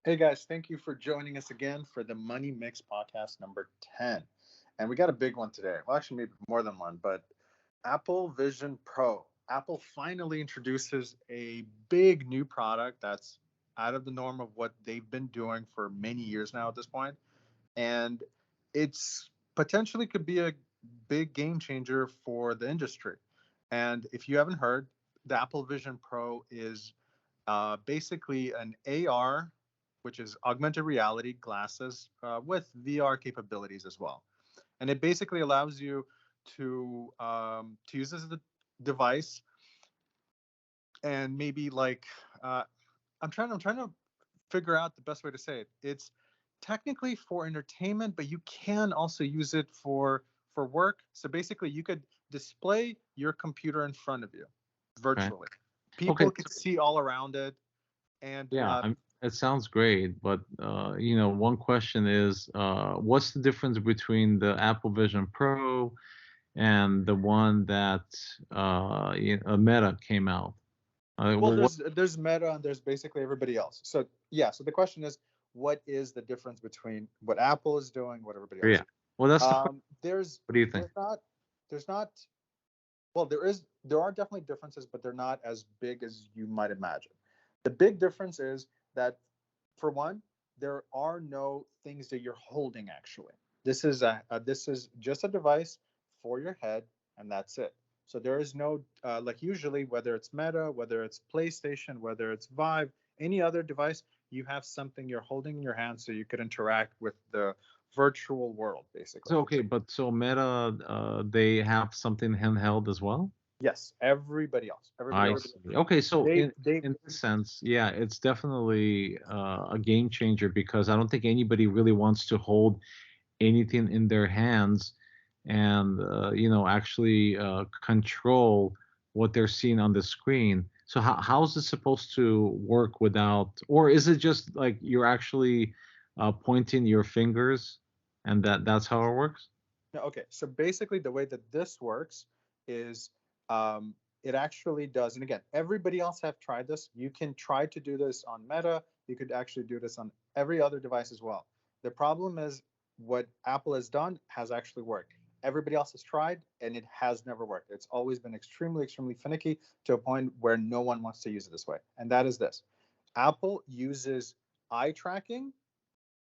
Hey guys, thank you for joining us again for the Money Mix podcast number 10. And we got a big one today. Well, actually, maybe more than one, but Apple Vision Pro. Apple finally introduces a big new product that's out of the norm of what they've been doing for many years now at this point. And it's potentially could be a big game changer for the industry. And if you haven't heard, the Apple Vision Pro is basically an AR, which is augmented reality glasses with VR capabilities as well. And it basically allows you to use this as a device and maybe like I'm trying to figure out the best way to say it. It's technically for entertainment, but you can also use it for work. So basically, you could display your computer in front of you Okay. virtually. Okay. People could see all around it, and Yeah, it sounds great, but one question is, what's the difference between the Apple Vision Pro and the one that Meta came out? well, What? there's Meta and there's basically everybody else. So yeah, so the question is, what is the difference between what Apple is doing, what everybody else Yeah. is? Well, that's the question. There's What do you think? there's not well, there are definitely differences, but they're not as big as you might imagine. The big difference is that, for one, there are no things that you're holding actually. This is just a device for your head, and that's it. So there is no like usually whether it's Meta, whether it's PlayStation, whether it's Vive, any other device, you have something you're holding in your hand so you could interact with the virtual world basically. So okay, but so Meta, they have something handheld as well. Yes, everybody else, everybody I else, see. Okay, so they in this sense, yeah, it's definitely a game changer because I don't think anybody really wants to hold anything in their hands and actually control what they're seeing on the screen. So how is it supposed to work without, or is it just like you're actually pointing your fingers and that's how it works? no, okay. So basically, the way that this works is it actually does. And again, everybody else have tried this. You can try to do this on Meta. You could actually do this on every other device as well. The problem is what Apple has done has actually worked. Everybody else has tried, and it has never worked. It's always been extremely, extremely finicky to a point where no one wants to use it this way. And that is this: Apple uses eye tracking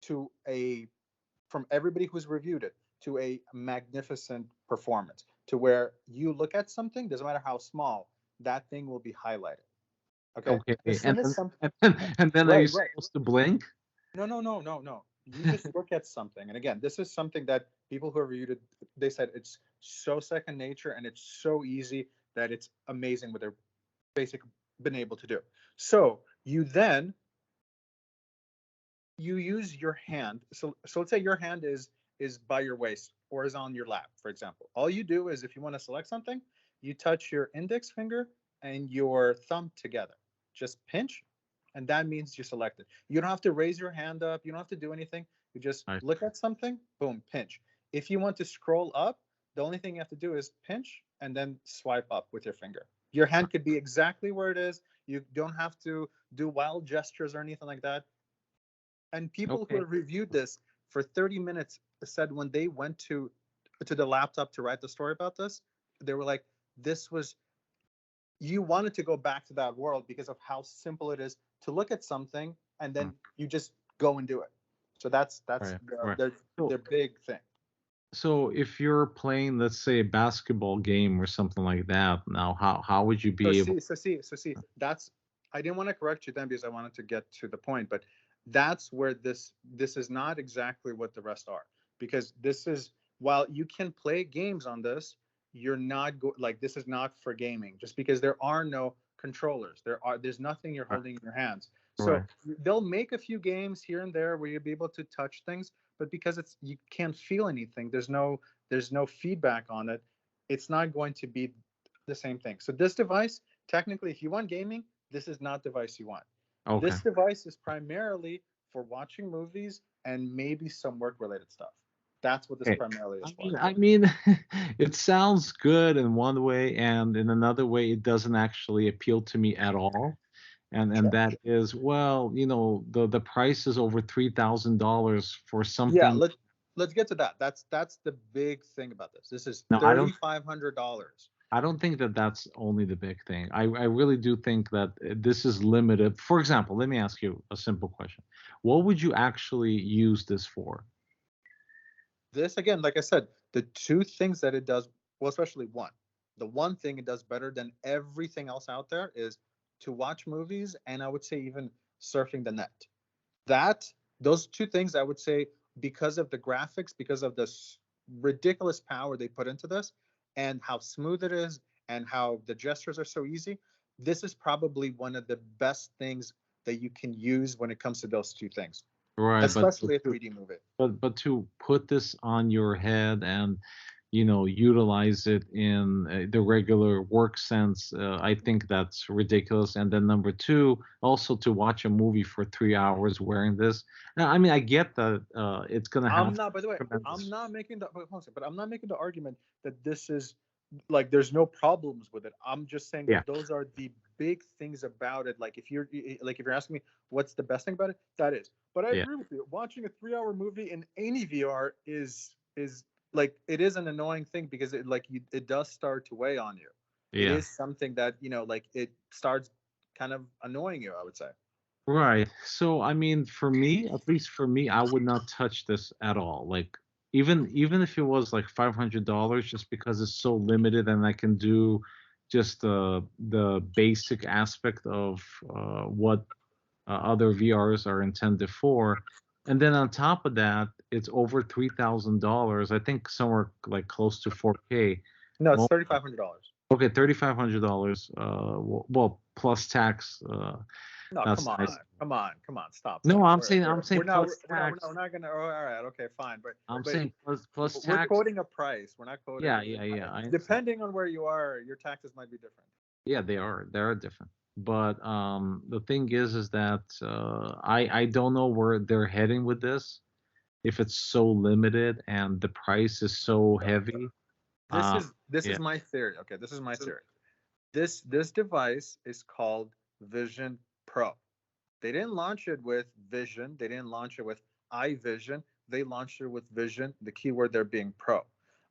to a from everybody who's reviewed it to a magnificent performance to where you look at something, doesn't matter how small, that thing will be highlighted. Okay. Okay, As soon as then something, and then are you right, right. supposed to blink? No, no, no, no, no. You just look at something. And again, this is something that people who have reviewed it, they said it's so second nature and it's so easy that it's amazing what they're basically been able to do. So you use your hand. So let's say your hand is by your waist or is on your lap, for example. All you do is if you want to select something, you touch your index finger and your thumb together. Just pinch, and that means you selected. You don't have to raise your hand up. You don't have to do anything. You just I look at something, boom, pinch. If you want to scroll up, the only thing you have to do is pinch and then swipe up with your finger. Your hand could be exactly where it is. You don't have to do wild gestures or anything like that. And people who okay. have reviewed this for 30 minutes said when they went to the laptop to write the story about this, they were like, this was, you wanted to go back to that world because of how simple it is to look at something and Hmm. then you just go and do it. So that's All that's right, all their right. their, So their big thing. so if you're playing, let's say, a basketball game or something like that, now how would you So be able? see, so see, so see. That's I didn't want to correct you then because I wanted to get to the point, but that's where this is not exactly what the rest are, because this is, while you can play games on this, you're not like, this is not for gaming just because there are no controllers. There's nothing you're Right, holding in your hands. So right. they'll make a few games here and there where you'll be able to touch things, but because it's you can't feel anything, there's no feedback on it. It's not going to be the same thing. So this device, technically, if you want gaming, this is not the device you want. Okay. This device is primarily for watching movies and maybe some work related stuff. That's what this Okay. primarily is I for. mean, I mean, it sounds good in one way, and in another way, it doesn't actually appeal to me at all. and that is, well, the price is over $3,000 for Yeah, something. let's get to that. That's the big thing about this. This is No, $3,500. I don't think that that's only the big thing. I really do think that this is limited. For example, let me ask you a simple question. What would you actually use this for? This again, like I said, the two things that it does, well, especially one, the one thing it does better than everything else out there is to watch movies, and I would say even surfing the net. That those two things, I would say, because of the graphics, because of the ridiculous power they put into this, and how smooth it is, and how the gestures are so easy, this is probably one of the best things that you can use when it comes to those two things, Right, especially a 3D movie. but to put this on your head and utilize it in the regular work sense, I think that's ridiculous. And then number two, also to watch a movie for 3 hours wearing this. Now, I mean, I get that it's gonna I'm have not, by the way, I'm tremendous. not making the, but I'm not making the argument that this is like there's no problems with it. I'm just saying Yeah, that those are the big things about it. Like if you're asking me what's the best thing about it, that is. But I yeah, agree with you. Watching a 3 hour movie in any VR is like it is an annoying thing because it does start to weigh on you. It yeah. is something that like it starts kind of annoying you, I would say. Right. So, I mean, for me, at least for me, I would not touch this at all. Like, even if it was like $500, just because it's so limited and I can do just the basic aspect of what other VRs are intended for, and then on top of that, it's over $3,000. I think somewhere like close to 4K. No, it's Well, $3,500. okay, $3,500. Well, plus tax. No, That's come on, nice. come on, stop, No, stop. I'm saying plus We're tax. not gonna. Oh, all right, okay, fine, I'm but saying plus we're tax. quoting a price. We're not quoting. Yeah, yeah, yeah. I understand. Depending on where you are, your taxes might be different. Yeah, they are different. But the thing is that I don't know where they're heading with this. If it's so limited and the price is so heavy. Uh, This yeah. is my theory. Okay, this is my theory. This device is called Vision Pro. They didn't launch it with Vision. They didn't launch it with iVision. They launched it with Vision. The keyword there being Pro.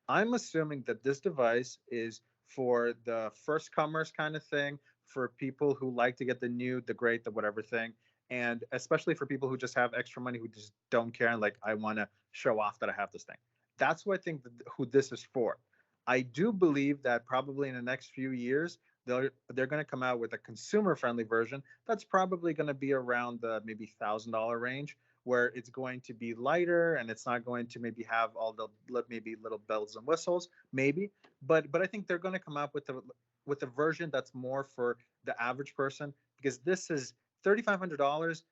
I'm assuming that this device is for the first comers kind of thing, for people who like to get the new, the great, the whatever thing, and especially for people who just have extra money who just don't care and like I want to show off that I have this thing. That's what I think who this is for. I do believe that probably in the next few years they're going to come out with a consumer friendly version that's probably going to be around the maybe $1,000 range, where it's going to be lighter and it's not going to maybe have all the maybe little bells and whistles, maybe. But I think they're going to come out with a version that's more for the average person, because this is $3,500.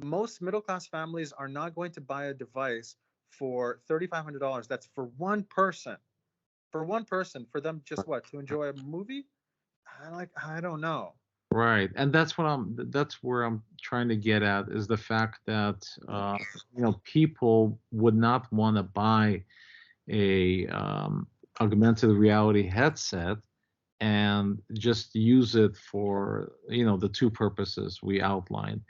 Most middle class families are not going to buy a device for $3,500. That's for one person. For one person, for them just what, to enjoy a movie? I don't know. Right, and that's where I'm trying to get at, is the fact that people would not want to buy a augmented reality headset and just use it for the two purposes we outlined.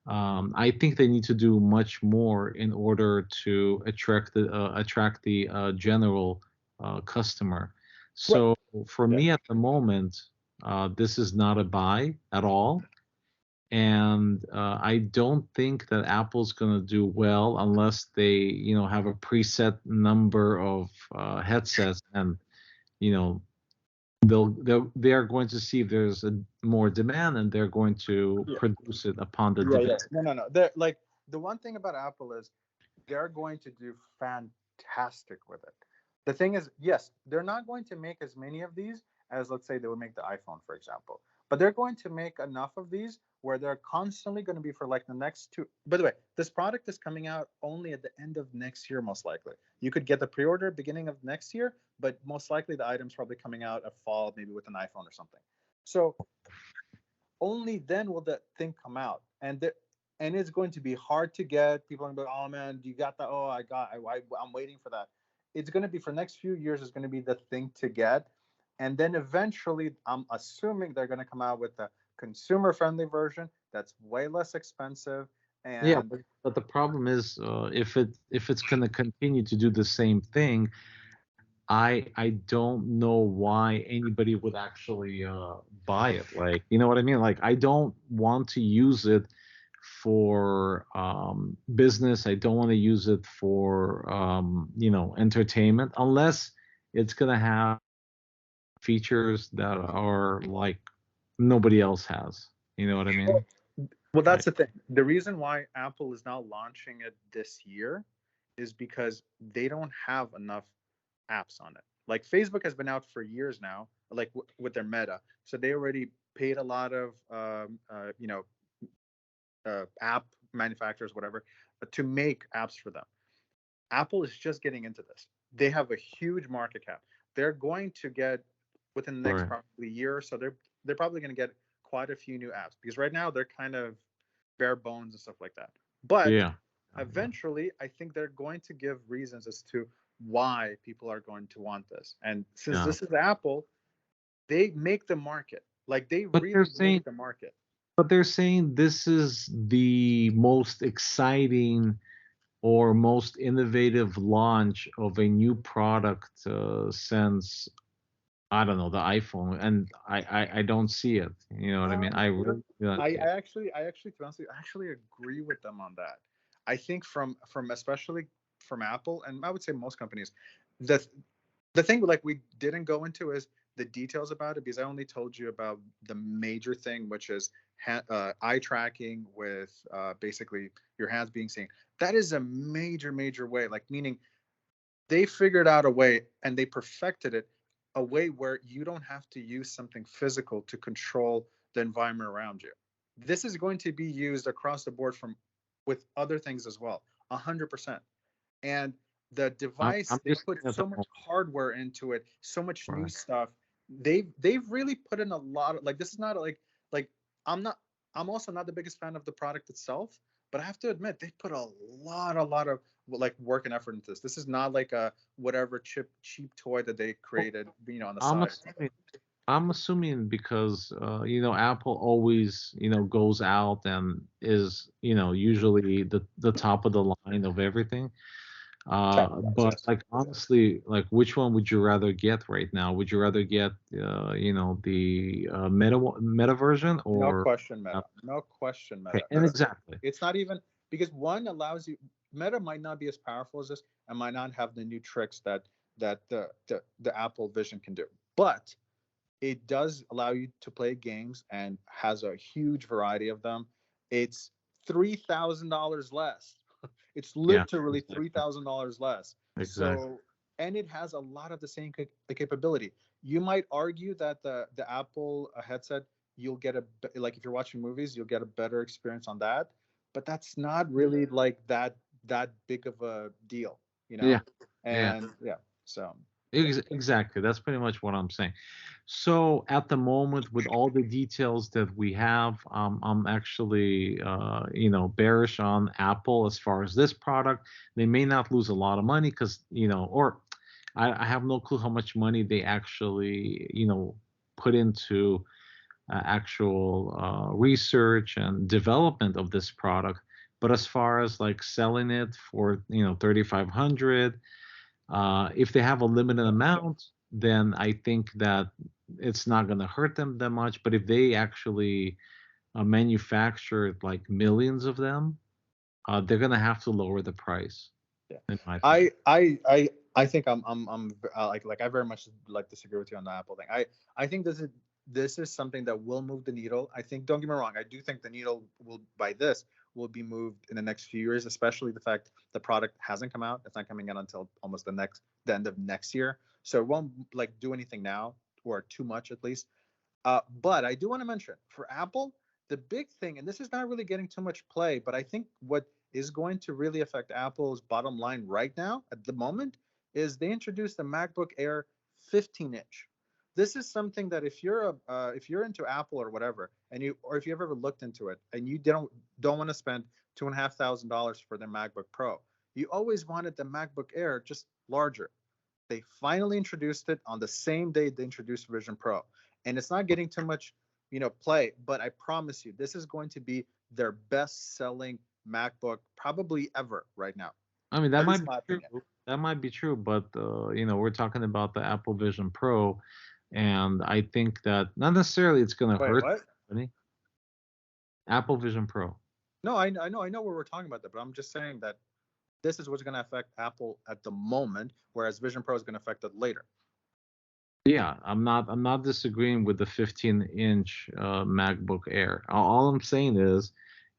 I think they need to do much more in order to attract the general customer. Right. So for Yeah. me at the moment, this is not a buy at all, and I don't think that Apple's going to do well unless they have a preset number of headsets, and you know they are going to see if there's a more demand, and they're going to Yeah. produce it upon the Yeah. demand. Yeah. No, no, no. They're like the one thing about Apple is they're going to do fantastic with it. The thing is, yes, they're not going to make as many of these as, let's say, they would make the iPhone, for example. But they're going to make enough of these where they're constantly going to be for like the next two. By the way, this product is coming out only at the end of next year, most likely. You could get the pre-order beginning of next year, but most likely the item's probably coming out a fall, maybe with an iPhone or something. So only then will that thing come out, and it's going to be hard to get. People are going to be, oh man, you got that? Oh, I'm waiting for that. It's going to be for next few years. It's going to be the thing to get, and then eventually, I'm assuming they're going to come out with the consumer-friendly version that's way less expensive. Yeah, And but the problem is, if it's going to continue to do the same thing, I don't know why anybody would actually buy it. Like, you know what I mean? Like, I don't want to use it for business. I don't want to use it for entertainment, unless it's gonna have features that are like nobody else has. You know what I mean? well, that's Like, the thing. The reason why Apple is now launching it this year is because they don't have enough apps on it. Like Facebook has been out for years now, like with their Meta. So they already paid a lot of, app manufacturers, whatever, to make apps for them. Apple is just getting into this. They have a huge market cap. They're going to get within the next right. probably year or so. They're probably going to get quite a few new apps because right now they're kind of bare bones and stuff like that. But Yeah. eventually, I think they're going to give reasons as to why people are going to want this. And since Yeah. this is Apple, they make the market. Like they But they're really saying make the market. but they're saying this is the most exciting or most innovative launch of a new product since, I don't know, the iPhone, and I don't see it. You know what I mean? I You know, really do not I, see I it. actually, I actually, to be honest with you, I actually agree with them on that. I think from especially from Apple, and I would say most companies, the the thing like we didn't go into is the details about it because I only told you about the major thing, which is eye tracking with basically your hands being seen. That is a major, major way, like meaning they figured out a way and they perfected it, a way where you don't have to use something physical to control the environment around you. This is going to be used across the board from with other things as well, 100%. And the device, I'm they just put looking at the so much phone. hardware into it, so much new Right. stuff. They've really put in a lot of, like, this is not like I'm not I'm also not the biggest fan of the product itself, but I have to admit they put a lot of like work and effort into this. This is not like a whatever cheap toy that they Well, created, on the I'm side. assuming I'm assuming because Apple always goes out and is usually the top of the line of everything. But Yes. like honestly, like which one would you rather get right now? Would you rather get the meta version No or question, uh, Meta. No question, okay, Meta. and exactly. It's not even because one allows you. Meta might not be as powerful as this, and might not have the new tricks that the Apple Vision can do. But it does allow you to play games and has a huge variety of them. It's $3,000 less. It's Yeah, literally exactly. $3,000 less. Exactly. So, and it has a lot of the same capability. You might argue that the Apple headset, you'll get like if you're watching movies, you'll get a better experience on that. But that's not really like that big of a deal, you Yeah. know. Yeah. And yeah, so yeah. Exactly. That's pretty much what I'm saying. So at the moment, with all the details that we have, I'm actually, bearish on Apple as far as this product. They may not lose a lot of money because, or I have no clue how much money they actually, put into actual research and development of this product. But as far as like selling it for, 3,500, if they have a limited amount, then I think that it's not going to hurt them that much. But if they actually manufacture like millions of them, they're going to have to lower the price, Yeah, in my opinion. I think I'm like I very much like disagree with you on the Apple thing. I think this is something that will move the needle. I think, don't get me wrong, I do think the needle will by this will be moved in the next few years, especially the fact the product hasn't come out. It's not coming out until almost the end of next year, so it won't like do anything now or too much at least. But I do want to mention for Apple, the big thing, and this is not really getting too much play, but I think what is going to really affect Apple's bottom line right now at the moment is they introduced the MacBook Air 15-inch. This is something that if you're into Apple or whatever, and if you ever looked into it and you don't want to spend $2,500 for their MacBook Pro, you always wanted the MacBook Air just larger. They finally introduced it on the same day they introduced Vision Pro, and it's not getting too much. play. But I promise you, this is going to be their best-selling MacBook probably ever right now. I mean, that At might least be my true. opinion. That might be true, but we're talking about the Apple Vision Pro, and I think that not necessarily it's going to Wait, hurt what? the company. Apple Vision Pro. No, I know what we're talking about there, but I'm just saying that this is what's going to affect Apple at the moment, whereas Vision Pro is going to affect it later. Yeah, I'm not disagreeing with the 15-inch MacBook Air. All I'm saying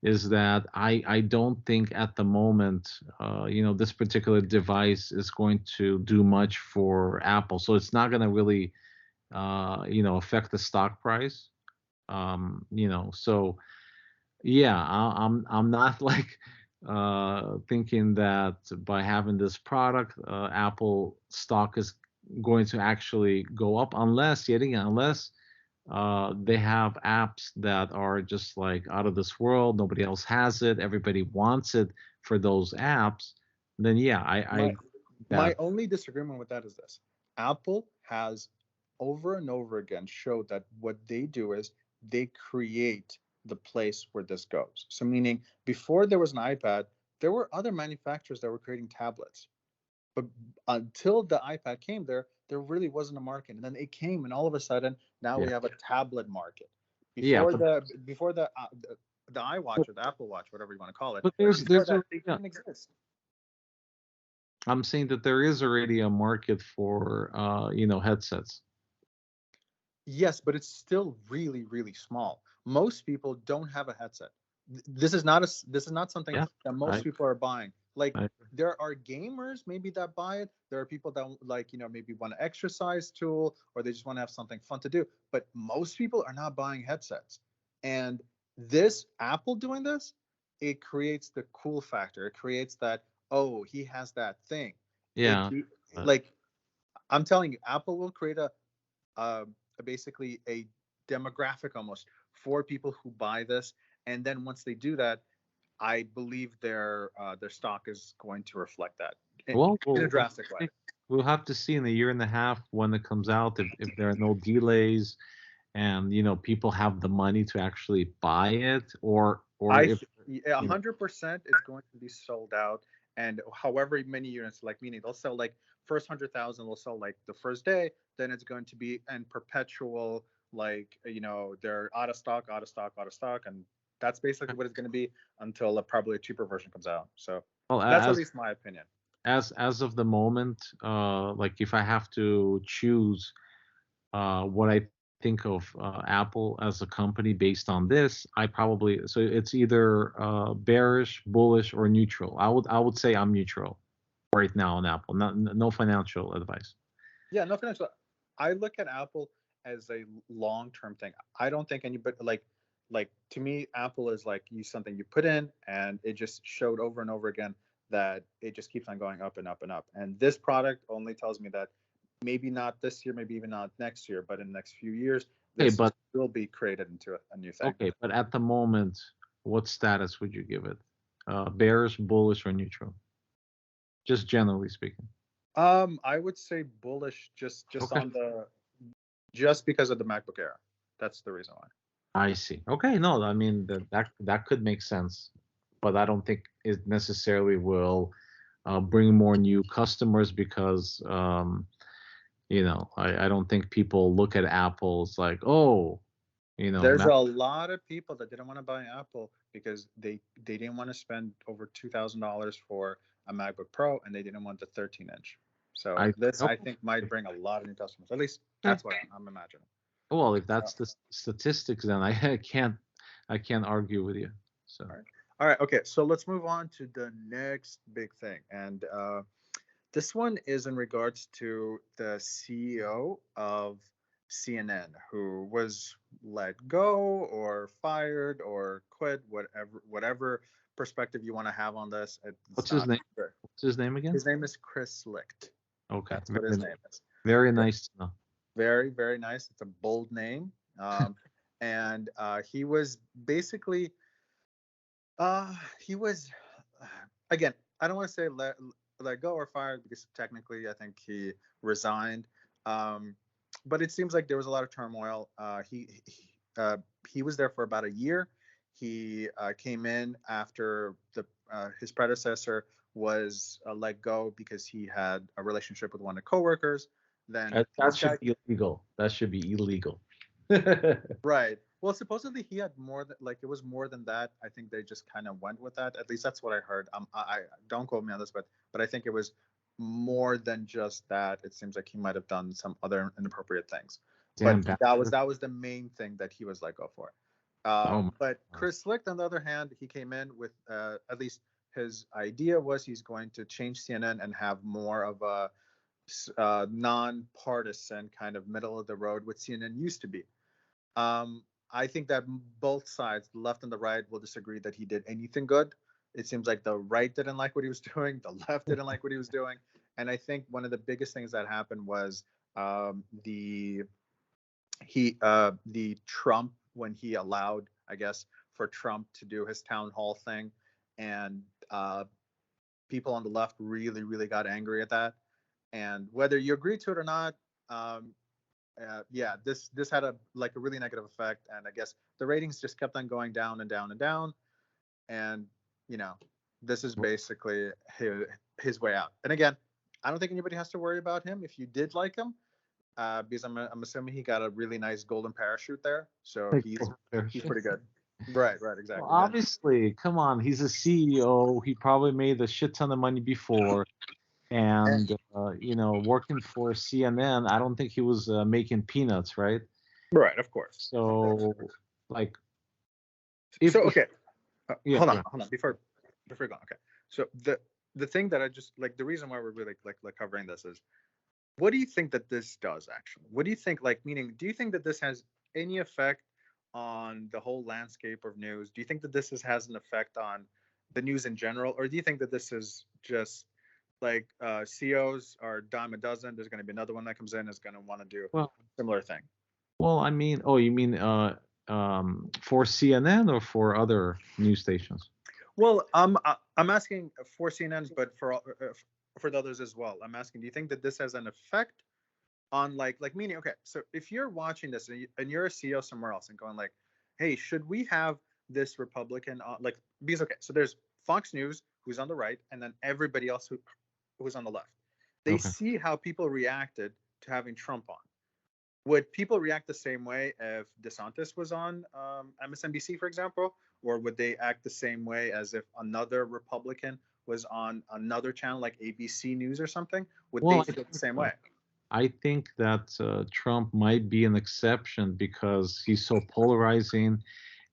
is that I don't think at the moment this particular device is going to do much for Apple. So it's not going to really affect the stock price. So yeah, I'm not like thinking that by having this product, Apple stock is going to actually go up, unless yet again, unless they have apps that are just like out of this world. Nobody else has it. Everybody wants it for those apps. Then yeah, I My agree my that only disagreement with that is this: Apple has over and over again showed that what they do is they create the place where this goes. So meaning before there was an iPad, there were other manufacturers that were creating tablets. But until the iPad came there really wasn't a market. And then it came, and all of a sudden now yeah we have a tablet market. yeah, Before the iWatch or the Apple Watch, whatever you want to call it, but there's before there's that a they yeah, didn't exist. I'm saying that there is already a market for headsets. Yes, but it's still really, really small. Most people don't have a headset. This is not something Yeah, that I most people are buying. Like I there are gamers maybe that buy it. There are people that like, maybe want an exercise tool or they just want to have something fun to do. But most people are not buying headsets. And this Apple doing this, it creates the cool factor. It creates that, oh, he has that thing. It yeah. like I'm telling you, Apple will create uh, basically a demographic almost for people who buy this, and then once they do that, I believe their stock is going to reflect that Well, in a drastic way. we'll have to see in a year and a half when it comes out, if there are no delays and people have the money to actually buy it, or if A you know 100% is going to be sold out, and however many units, like meaning they'll sell like first 100,000 will sell like the first day, then it's going to be in perpetual, like they're out of stock, out of stock, out of stock, and that's basically what it's going to be until probably a cheaper version comes out. So well, that's at least my opinion. as of the moment, like if I have to choose what I think of Apple as a company based on this, I probably so it's either bearish, bullish, or neutral. I would say I'm neutral right now on Apple. No financial advice. Yeah, no financial. I look at Apple as a long-term thing. I don't think anybody like to me, Apple is like something you put in, and it just showed over and over again that it just keeps on going up and up and up. And this product only tells me that maybe not this year, maybe even not next year, but in the next few years, Okay, this but will be created into a new thing. at the moment, what status would you give it? Bearish, bullish, or neutral? Just generally speaking. I would say bullish, just Okay. on the just because of the MacBook Air. That's the reason why. I see. Okay, no, I mean that could make sense, but I don't think it necessarily will bring more new customers because I don't think people look at Apple's like, oh, There's a lot of people that didn't want to buy Apple because they didn't want to spend over $2,000 for a MacBook Pro, and they didn't want the 13-inch. So I this I okay, think might bring a lot of new customers. At least okay. that's what I'm imagining. Well, if So, that's the statistics, then I can't argue with you. So all right, all right, okay. So let's move on to the next big thing, and this one is in regards to the CEO of CNN, who was let go or fired or quit, whatever perspective you want to have on this. It's what's his not name? sure. What's his name again? His name is Chris Licht. Okay, That's what his name is. very Very, nice to know. very, very nice. It's a bold name. And he was basically, he was, again, I don't want to say let go or fired because technically I think he resigned. Um, but it seems like there was a lot of turmoil. he was there for about a year. He came in after his predecessor was let go because he had a relationship with one of the coworkers. Then That this should guy, be illegal. That should be illegal. right? Well, supposedly he had more than like it was more than that. I think they just kind of went with that. At least that's what I heard. I don't quote me on this, but I think it was more than just that. It seems like he might have done some other inappropriate things, Damn but bastard. that was the main thing that he was let go for. Oh my But God. Chris Licht, on the other hand, he came in with at least his idea was he's going to change CNN and have more of a non-partisan kind of middle of the road, what CNN used to be. I think that both sides, the left and the right, will disagree that he did anything good. It seems like the right didn't like what he was doing, the left didn't like what he was doing, and I think one of the biggest things that happened was the Trump, when he allowed, I guess, for Trump to do his town hall thing, and people on the left really really got angry at that. And whether you agree to it or not, um, yeah, this had a really negative effect, and I guess the ratings just kept on going down and down and down, and you know, this is basically his way out. And again, I don't think anybody has to worry about him if you did like him, because I'm assuming he got a really nice golden parachute there, so Like, he's pretty good. Right, well, exactly. And obviously, come on. He's a CEO. He probably made a shit ton of money before. And, working for CNN, I don't think he was making peanuts, right? right, of course, of course. So, like, So if okay, yeah, hold go on, ahead. before you go. Okay, so the thing that I just like, the reason why we're really like covering this is, what do you think that this does actually? What do you think, like, meaning, do you think that this has any effect on the whole landscape of news? Do you think that has an effect on the news in general, or do you think that this is just like CEOs are a dime a dozen? There's going to be another one that comes in is going to want to do Well, a similar thing. I mean, oh, you mean for CNN or for other news stations? Well, I'm asking for CNNs, but for the others as well. I'm asking, do you think that this has an effect on like meaning? Okay, so if you're watching this and you're a CEO somewhere else and going like, hey, should we have this Republican like, because okay, so there's Fox News who's on the right, and then everybody else who's on the left. They Okay. see how people reacted to having Trump on. Would people react the same way if DeSantis was on MSNBC, for example, or would they act the same way as if another Republican was on another channel like ABC News or something? Would they Well, feel the same way? I think that Trump might be an exception because he's so polarizing,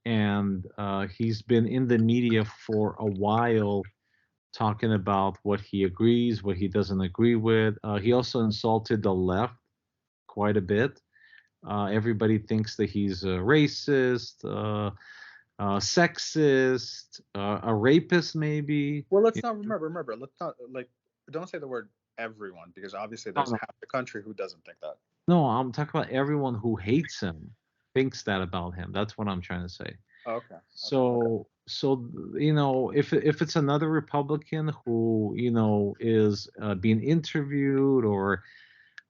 and he's been in the media for a while talking about what he agrees, what he doesn't agree with. He also insulted the left quite a bit. Everybody thinks that he's a racist, sexist, a rapist, maybe. Well, let's not remember. Let's not like, don't say the word everyone, because obviously No, there's no, half the country who doesn't think that. no, I'm talking about everyone who hates him, thinks that about him. That's what I'm trying to say. Okay. Okay. So if it's another Republican who is being interviewed or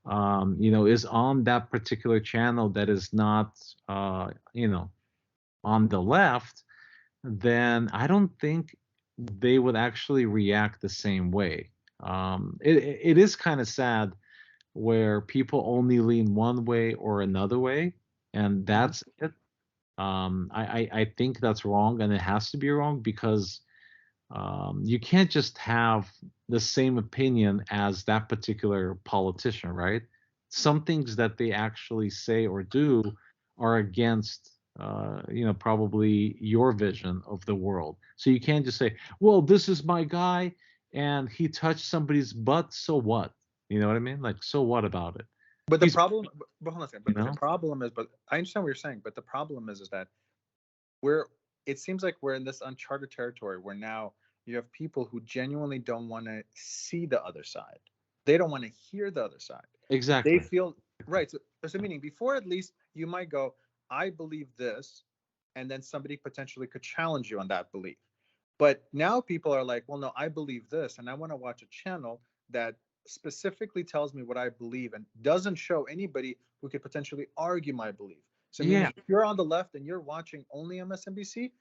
is on that particular channel that is not on the left, then I don't think they would actually react the same way. It is kind of sad where people only lean one way or another way, and Mhm. that's it. I think that's wrong, and it has to be wrong because you can't just have the same opinion as that particular politician, right? Some things that they actually say or do are against, probably your vision of the world. So you can't just say, well, this is my guy and he touched somebody's butt. So what? You know what I mean? Like, so what about it? But the He's, problem, but hold on a second. you But the know, problem is, but I understand what you're saying. But the problem is that we're, it seems like we're in this uncharted territory where now you have people who genuinely don't want to see the other side. They don't want to hear the other side. They exactly. feel right. So meaning, before, at least you might go, I believe this, and then somebody potentially could challenge you on that belief. But now people are like, well, no, I believe this, and I want to watch a channel that specifically tells me what I believe and doesn't show anybody who could potentially argue my belief. So meaning if you're on the left and you're watching only MSNBC,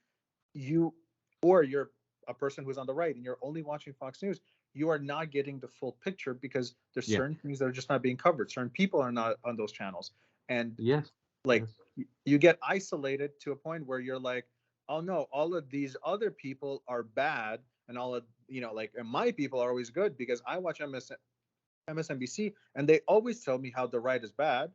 or you're a person who's on the right and you're only watching Fox News, you are not getting the full picture because there's certain things that are just not being covered. Certain people are not on those channels. And you get isolated to a point where you're like, oh no, all of these other people are bad, and all of, and my people are always good because I watch MSNBC and they always tell me how the right is bad.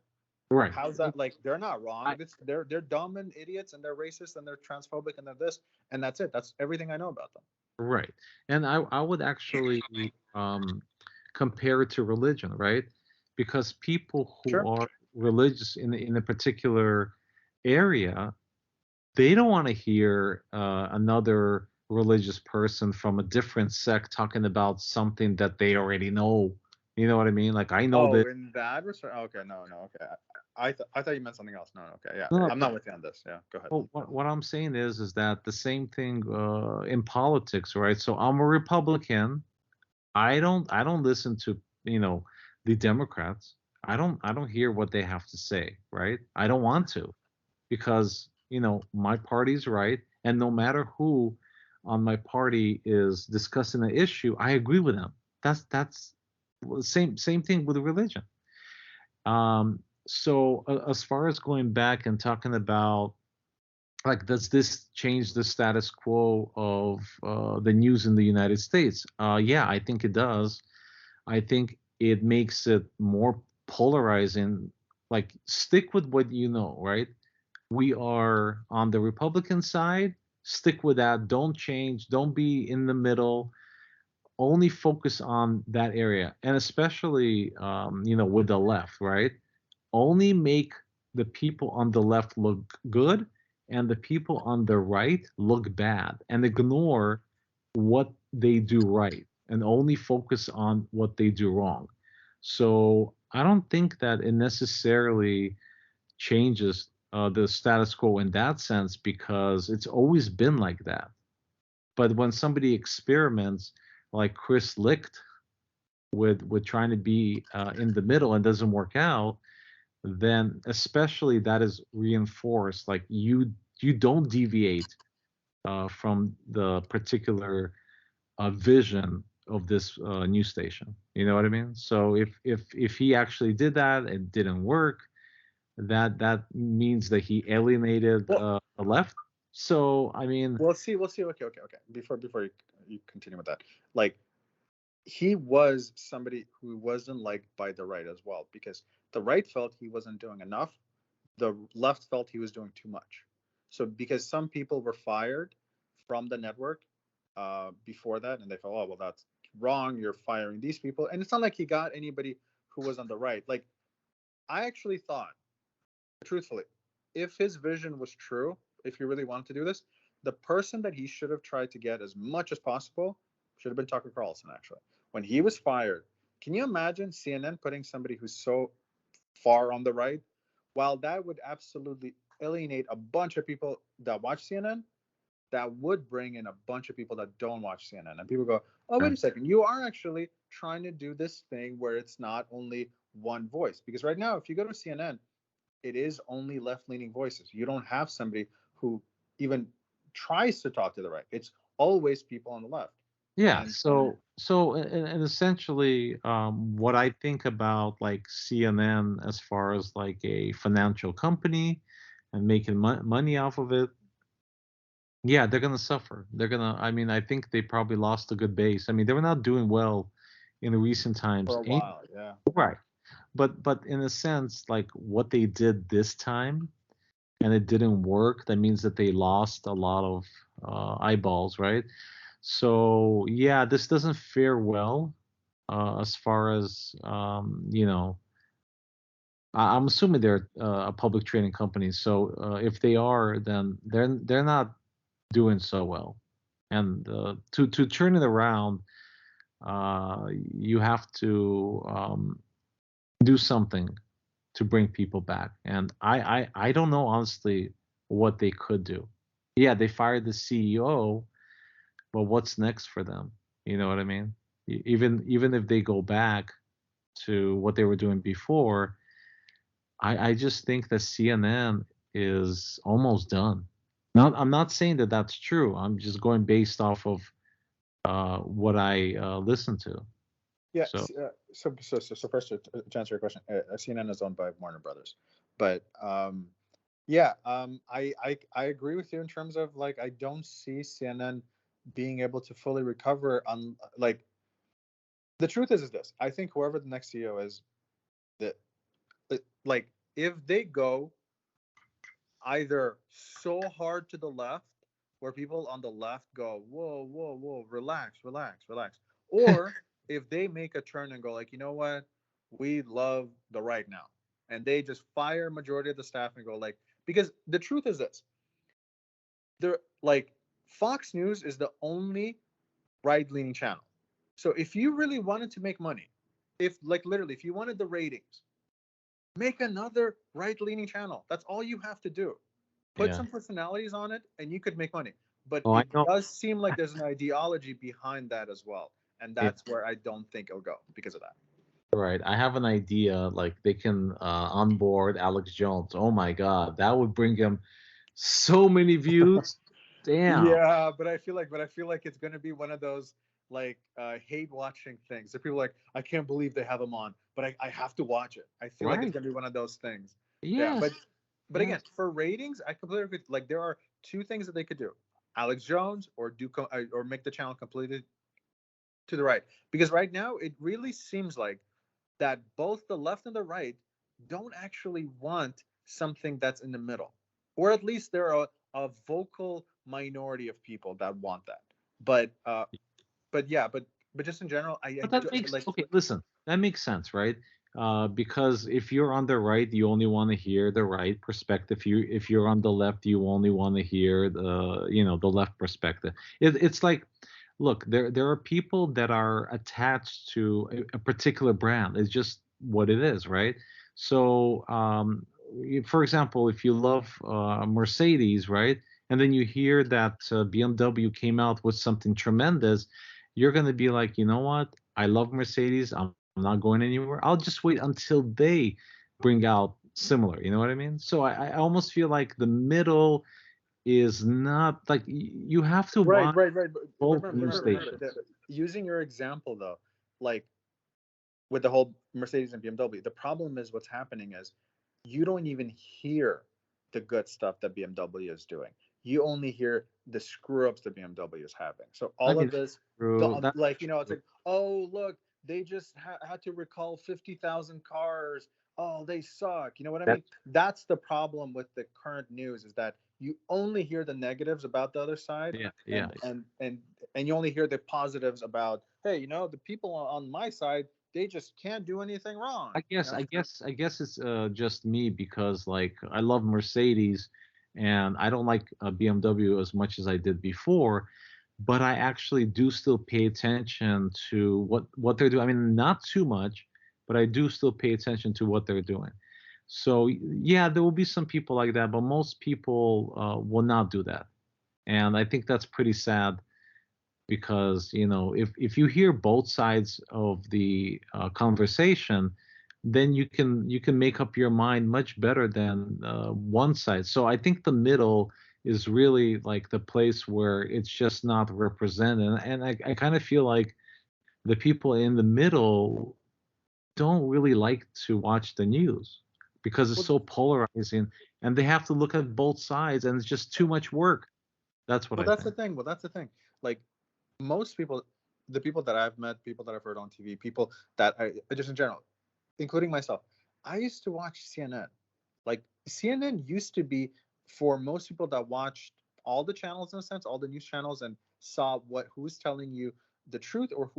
Right. How's that? Like, they're not wrong. They're dumb and idiots and they're racist and they're transphobic and they're this, and that's it. That's everything I know about them. Right. And I would actually compare it to religion, right? Because people who are religious in a particular area, they don't want to hear another religious person from a different sect talking about something that they already know. You know what I mean? Like, I know that. In that respect, okay, no, okay. I thought you meant something else. No, okay, yeah. No, I'm not with you on this. Yeah, go ahead. Well, what I'm saying is that the same thing in politics, right? So I'm a Republican. I don't listen to the Democrats. I don't hear what they have to say, right? I don't want to, because my party's right, and no matter who on my party is discussing an issue, I agree with them. That's same thing with religion. So as far as going back and talking about, like, does this change the status quo of the news in the United States? Yeah, I think it does. I think it makes it more polarizing. Like, stick with what you know, right? We are on the Republican side. Stick with that. Don't change. Don't be in the middle. Only focus on that area, and especially with the left, right? Only make the people on the left look good and the people on the right look bad, and ignore what they do right and only focus on what they do wrong. So I don't think that it necessarily changes the status quo in that sense, because it's always been like that. But when somebody experiments, like Chris Licht, with trying to be in the middle and doesn't work out, then especially that is reinforced. Like, you don't deviate from the particular vision of this news station. You know what I mean? So if he actually did that and it didn't work, that means that he alienated the left. So I mean, we'll see. Okay. Before you continue with that, like, he was somebody who wasn't liked by the right as well, because the right felt he wasn't doing enough, the left felt he was doing too much. So because some people were fired from the network before that, and they felt, oh well, that's wrong, you're firing these people. And it's not like he got anybody who was on the right. Like, I actually thought, truthfully, if his vision was true, if he really wanted to do this, the person that he should have tried to get as much as possible should have been Tucker Carlson, actually. When he was fired, can you imagine CNN putting somebody who's so far on the right? While that would absolutely alienate a bunch of people that watch CNN, that would bring in a bunch of people that don't watch CNN. And people go, oh, wait a second, you are actually trying to do this thing where it's not only one voice. Because right now, if you go to CNN, it is only left-leaning voices. You don't have somebody who even tries to talk to the right. It's always people on the left. Yeah. And essentially, what I think about, like, CNN as far as like a financial company and making money off of it, yeah, they're gonna suffer. They're gonna. I mean, I think they probably lost a good base. I mean, they were not doing well in the recent times. For a while, yeah. Right. But in a sense, like, what they did this time, and it didn't work, that means that they lost a lot of eyeballs, right? So yeah, this doesn't fare well as far as I'm assuming they're a public trading company. So if they are, then they're not doing so well. And to turn it around, you have to do something to bring people back. And I don't know, honestly, what they could do. Yeah, they fired the CEO, but what's next for them? You know what I mean? Even if they go back to what they were doing before, I just think that CNN is almost done. Now, I'm not saying that that's true. I'm just going based off of what I listen to. Yeah. So So first, to answer your question, CNN is owned by Warner Brothers, but yeah, I agree with you in terms of like I don't see CNN being able to fully recover on like the truth is this. I think whoever the next CEO is, that like if they go either so hard to the left where people on the left go, whoa, whoa, whoa, relax, relax, relax. Or if they make a turn and go like, you know what, we love the right now. And they just fire majority of the staff and go like, because the truth is this, they're like Fox News is the only right-leaning channel. So if you really wanted to make money, if like literally, if you wanted the ratings, make another right-leaning channel. That's all you have to do. Put yeah. some personalities on it and you could make money. But Oh, I it know. does seem like there's an ideology behind that as well. And Yeah. that's where I don't think it'll go because of that. Right. I have an idea. Like they can onboard Alex Jones. Oh my God, that would bring him so many views. Damn. Yeah, but I feel like it's gonna be one of those like hate watching things. If people are like, I can't believe they have him on, but I have to watch it. I feel like it's Right. gonna be one of those things. Yeah, Yes. but again, Yes. for ratings, I completely agree. Like there are two things that they could do: Alex Jones or or make the channel completely to the right. Because right now it really seems like that both the left and the right don't actually want something that's in the middle, or at least there are a vocal minority of people that want that. But yeah, but just in general, I But that do, makes like okay. Listen, that makes sense, right? Because if you're on the right, you only want to hear the right perspective. If you're on the left, you only want to hear the left perspective. It's like, look, there are people that are attached to a particular brand. It's just what it is, right? So, for example, if you love Mercedes, right, and then you hear that BMW came out with something tremendous, you're going to be like, you know what? I love Mercedes. I'm not going anywhere. I'll just wait until they bring out similar. You know what I mean? So I almost feel like the middle is not like you have to right, watch right, right. But both remember, news remember, remember stations. using your example though, like with the whole Mercedes and BMW, the problem is what's happening is you don't even hear the good stuff that BMW is doing. You only hear the screw ups that BMW is having. So I all mean, of this, true. That's like it's true. like, oh look, they just had to recall 50,000 cars. Oh, they suck. You know what I mean? That's That's the problem with the current news is that you only hear the negatives about the other side, yeah, yeah. and you only hear the positives about, hey, the people on my side, they just can't do anything wrong. I guess it's just me because like I love Mercedes and I don't like BMW as much as I did before, but I actually do still pay attention to what they're doing. I mean, not too much, but I do still pay attention to what they're doing. So yeah, there will be some people like that, but most people will not do that, and I think that's pretty sad because if you hear both sides of the conversation, then you can make up your mind much better than one side. So I think the middle is really like the place where it's just not represented, and I kind of feel like the people in the middle don't really like to watch the news because it's Well, so polarizing, and they have to look at both sides, and it's just too much work. That's what well, I that's the think. thing. Well, that's the thing. Like most people, the people that I've met, people that I've heard on TV, people that I just in general, including myself, I used to watch CNN. Like CNN used to be for most people that watched all the channels in a sense, all the news channels, and saw who's telling you the truth, or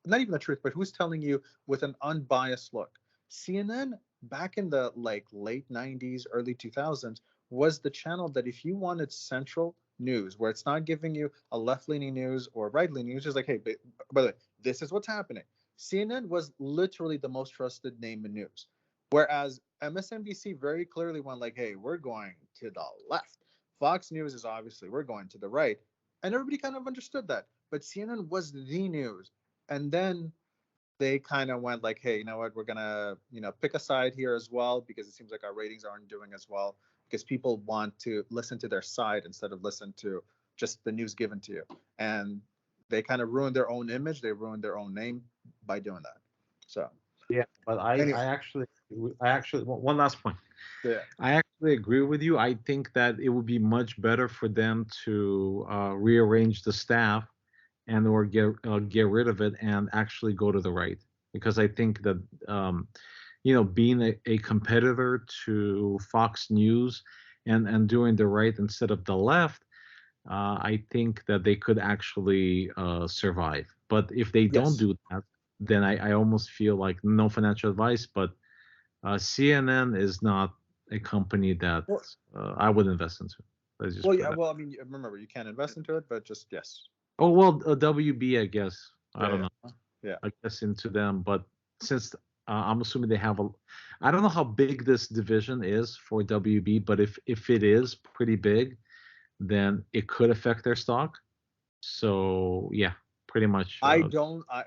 not even the truth, but who's telling you with an unbiased look. CNN back in the like late 90s, early 2000s was the channel that if you wanted central news where it's not giving you a left-leaning news or right-leaning news, just like, hey, by the way, this is what's happening. CNN was literally the most trusted name in news. Whereas MSNBC very clearly went like, hey, we're going to the left. Fox News is obviously we're going to the right. And everybody kind of understood that. But CNN was the news. And then they kind of went like, hey, you know what, we're gonna, pick a side here as well because it seems like our ratings aren't doing as well. because people want to listen to their side instead of listen to just the news given to you. And they kind of ruin their own image. They ruin their own name by doing that. So Yeah, but I, anyway, I actually, one last point. yeah. I actually agree with you. I think that it would be much better for them to rearrange the staff and or get rid of it and actually go to the right, because I think that being a competitor to Fox News and doing the right instead of the left, I think that they could actually survive. But if they don't Yes. do that, then I almost feel like, no financial advice, but CNN is not a company that Well, I would invest into. Let's just well, put yeah. that. Well, I mean, remember, you can't invest into it, but just yes. Oh well, WB, I guess. I don't Yeah. know. Yeah. Yeah. I guess into them, but since I'm assuming they have a, I don't know how big this division is for WB, but if it is pretty big, then it could affect their stock. So yeah, pretty much. I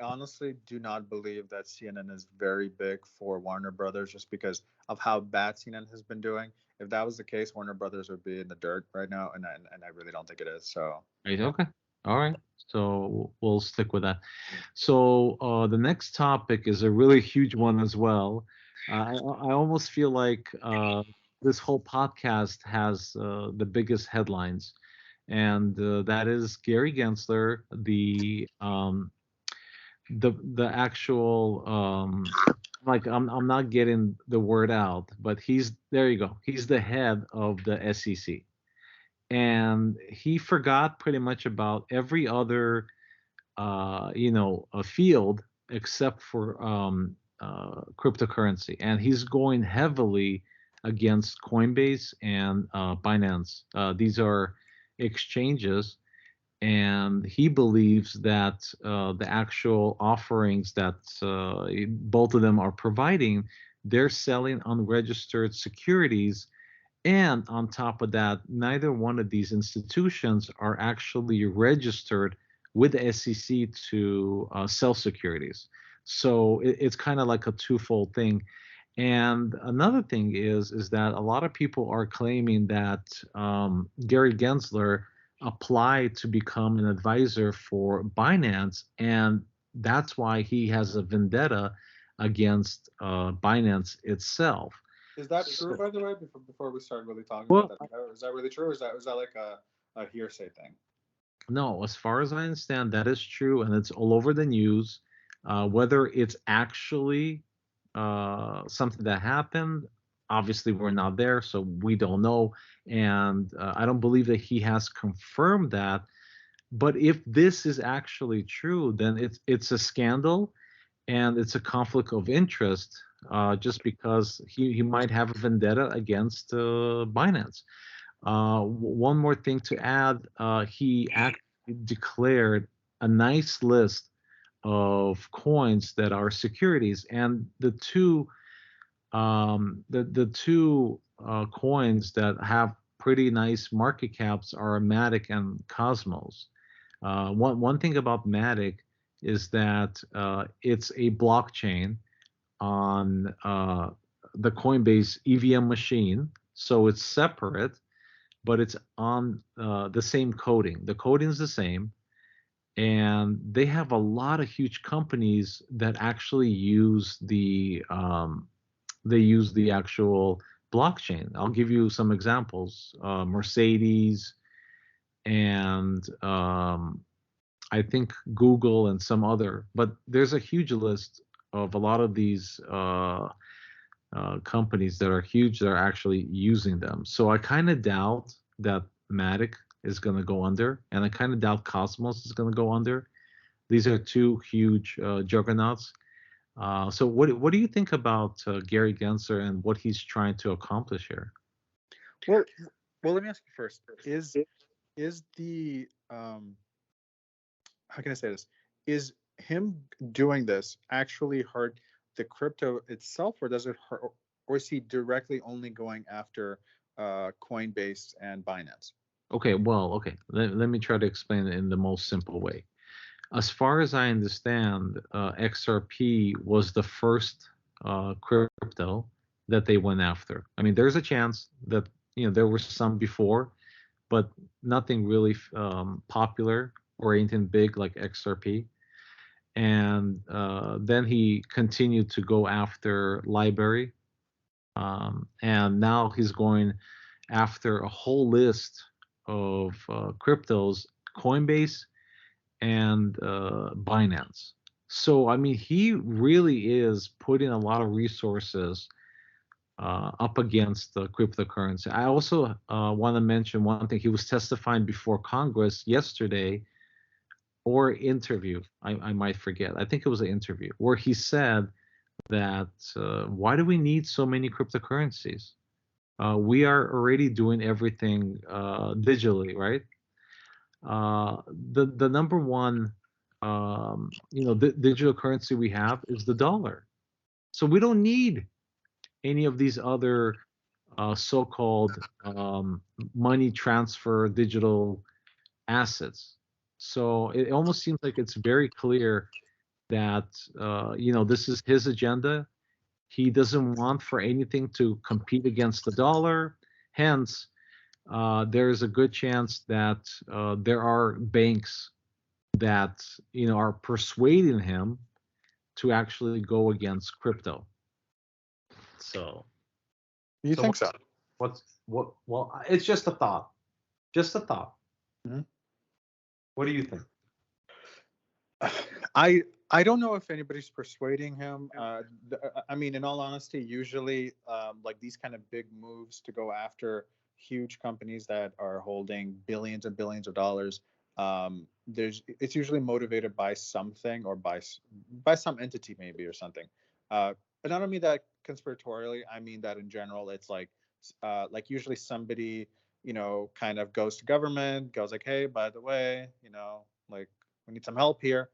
honestly do not believe that CNN is very big for Warner Brothers just because of how bad CNN has been doing. If that was the case, Warner Brothers would be in the dirt right now, and I really don't think it is. So, Right, okay. All right. So we'll stick with that. So the next topic is a really huge one as well. I almost feel like this whole podcast has the biggest headlines, and that is Gary Gensler, the actual like I'm not getting the word out, but he's there. You go. He's the head of the SEC, and he forgot pretty much about every other a field except for cryptocurrency, and he's going heavily against Coinbase and Binance. These are exchanges, and he believes that the actual offerings that both of them are providing, they're selling unregistered securities, and on top of that, neither one of these institutions are actually registered with the SEC to sell securities. So it's kind of like a twofold thing. And another thing is that a lot of people are claiming that Gary Gensler applied to become an advisor for Binance, and that's why he has a vendetta against Binance itself. is that true, by the way? Before we start really talking about Well, that, is that really true, or is that like a hearsay thing? no, as far as I understand, that is true, and it's all over the news. Whether it's actually something that happened, obviously we're not there, so we don't know. And I don't believe that he has confirmed that. But if this is actually true, then it's a scandal, and it's a conflict of interest. Just because he might have a vendetta against Binance. One more thing to add, he actually declared a nice list of coins that are securities, and the two coins that have pretty nice market caps are Matic and Cosmos. One thing about Matic is that it's a blockchain on the Coinbase EVM machine, so it's separate, but it's on the same coding. The coding is the same, and they have a lot of huge companies that actually use the actual blockchain. I'll give you some examples: Mercedes, and I think Google and some other. But there's a huge list of a lot of these companies that are huge that are actually using them. So I kind of doubt that Matic is going to go under, and I kind of doubt Cosmos is going to go under. These are two huge juggernauts. So what do you think about Gary Gensler and what he's trying to accomplish here? Well, let me ask you first. Is the how can I say this? Is him doing this actually hurt the crypto itself, or does it hurt, or is he directly only going after Coinbase and Binance? Okay, well, okay. Let me try to explain it in the most simple way. As far as I understand, XRP was the first crypto that they went after. I mean, there's a chance that there were some before, but nothing really popular or anything big like XRP. And then he continued to go after Library, and now he's going after a whole list of cryptos, Coinbase and Binance. So I mean, he really is putting a lot of resources up against the cryptocurrency. I also want to mention one thing. He was testifying before Congress yesterday, or interview. I might forget. I think it was an interview where he said that why do we need so many cryptocurrencies? We are already doing everything digitally, right? The number one digital currency we have is the dollar. So we don't need any of these other so-called money transfer digital assets. So it almost seems like it's very clear that this is his agenda. He doesn't want for anything to compete against the dollar. Hence, there's a good chance that there are banks that are persuading him to actually go against crypto. So You think so? Well, it's just a thought. Just a thought. Mm-hmm. What do you think? I don't know if anybody's persuading him. I mean, in all honesty, usually like these kind of big moves to go after huge companies that are holding billions and billions of dollars, it's usually motivated by something or by some entity maybe or something. But I don't mean that conspiratorially. I mean that in general, it's like usually somebody kind of goes to government, goes like, hey, by the way, like we need some help here.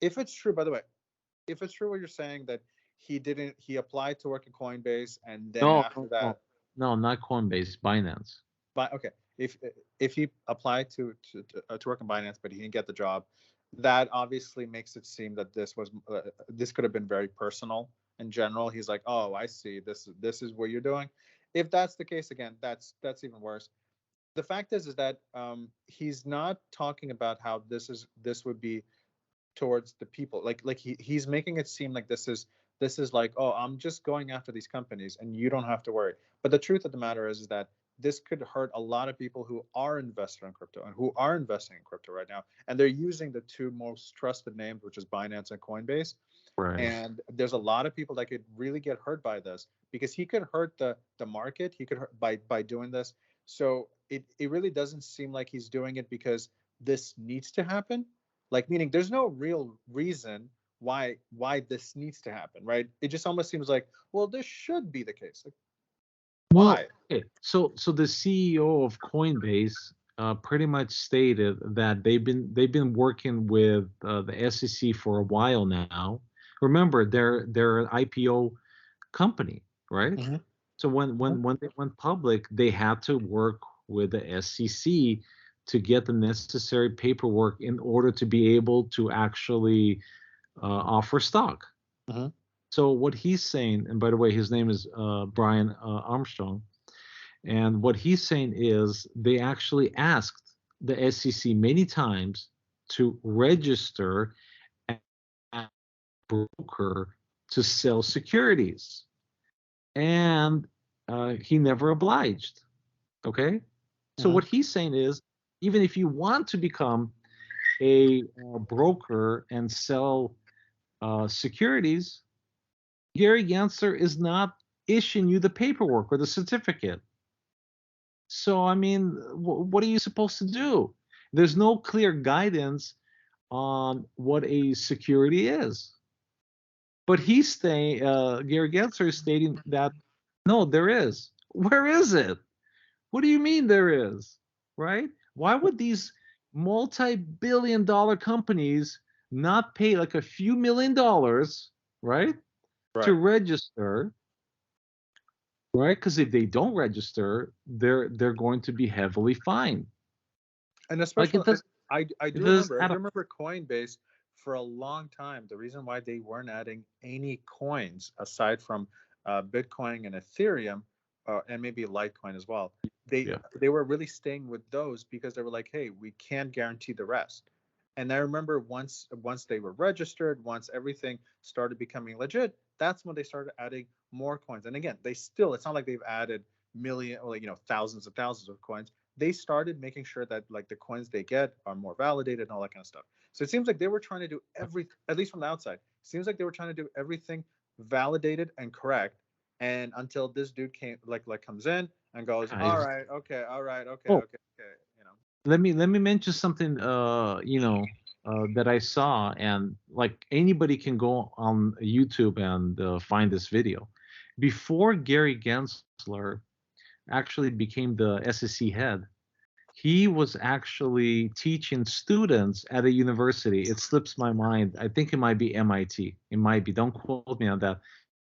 If it's true, by the way, if it's true what you're saying that he applied to work at Coinbase and then after that, no, not Coinbase, Binance. but okay, if he applied to work in Binance but he didn't get the job, that obviously makes it seem that this could have been very personal in general. He's like, oh, I see, this is what you're doing. If that's the case, again, that's even worse. The fact is that he's not talking about how this would be towards the people. Like he's making it seem like this is like, oh, I'm just going after these companies and you don't have to worry. But the truth of the matter is that this could hurt a lot of people who are invested in crypto and who are investing in crypto right now, and they're using the two most trusted names, which is Binance and Coinbase. Right. And there's a lot of people that could really get hurt by this, because he could hurt the market. He could hurt by doing this. So it really doesn't seem like he's doing it because this needs to happen. Like, meaning there's no real reason why this needs to happen, right? It just almost seems like, well, this should be the case. Like, why? Okay. So the CEO of Coinbase pretty much stated that they've been working with the SEC for a while now. Remember, they're an IPO company, right? Mm-hmm. So when they went public, they had to work with the SEC to get the necessary paperwork in order to be able to actually offer stock. Mm-hmm. So what he's saying, and by the way, his name is Brian Armstrong, and what he's saying is they actually asked the SEC many times to register as a broker to sell securities, and he never obliged. Okay, so what he's saying is, even if you want to become a broker and sell securities, Gary Gensler is not issuing you the paperwork or the certificate. So, I mean, what are you supposed to do? There's no clear guidance on what a security is. But Gary Gensler is stating that, no, there is. Where is it? What do you mean there is? Right? Why would these multi-billion-dollar companies not pay like a few $1,000,000, right, to register, right? Because if they don't register, they're going to be heavily fined. And especially, I do remember Coinbase for a long time. The reason why they weren't adding any coins aside from Bitcoin and Ethereum and maybe Litecoin as well. They Yeah. they were really staying with those because they were like, hey, we can't guarantee the rest. And I remember once they were registered, once everything started becoming legit, that's when they started adding more coins. And again, it's not like they've added million or thousands of coins. They started making sure that like the coins they get are more validated and all that kind of stuff. So it seems like they were trying to do at least from the outside, seems like they were trying to do everything validated and correct. And until this dude comes in and goes, all right, okay, all right, okay, Oh, okay, okay, you know. let me mention something. That I saw, and like anybody can go on YouTube and find this video. Before Gary Gensler actually became the SEC head, he was actually teaching students at a university. It slips my mind. I think it might be MIT. It might be. Don't quote me on that,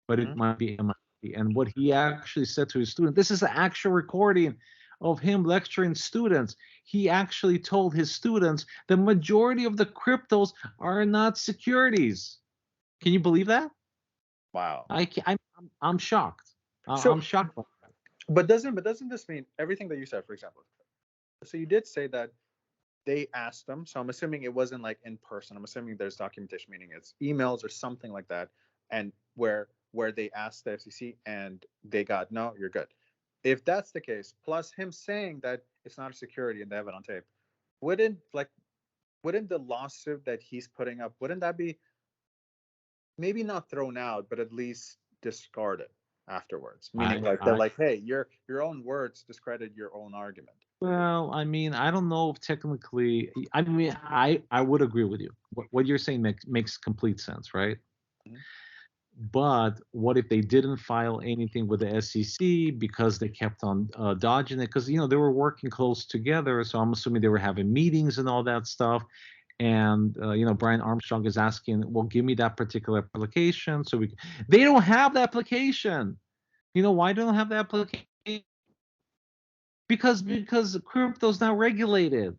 but it Mhm. might be MIT. And what he actually said to his student, this is an actual recording of him lecturing students. He actually told his students the majority of the cryptos are not securities. Can you believe that? Wow. I'm shocked. So, I'm shocked by that. but doesn't this mean everything that you said, for example? So you did say that they asked them. So I'm assuming it wasn't like in person. I'm assuming there's documentation, meaning it's emails or something like that, and where they asked the FCC and they got no, you're good. If that's the case, plus him saying that it's not a security and they have it on tape, wouldn't like wouldn't the lawsuit that he's putting up, wouldn't that be maybe not thrown out, but at least discarded afterwards? Meaning I, like they're I like, hey, your own words discredit your own argument. Well, I mean, I don't know if technically. I mean, I would agree with you. What you're saying makes complete sense, right? Mhm. But what if they didn't file anything with the SEC because they kept on dodging it? Because they were working close together, so I'm assuming they were having meetings and all that stuff. And Brian Armstrong is asking, "Well, give me that particular application." So they don't have the application. You know why they don't have the application? Because crypto's not regulated.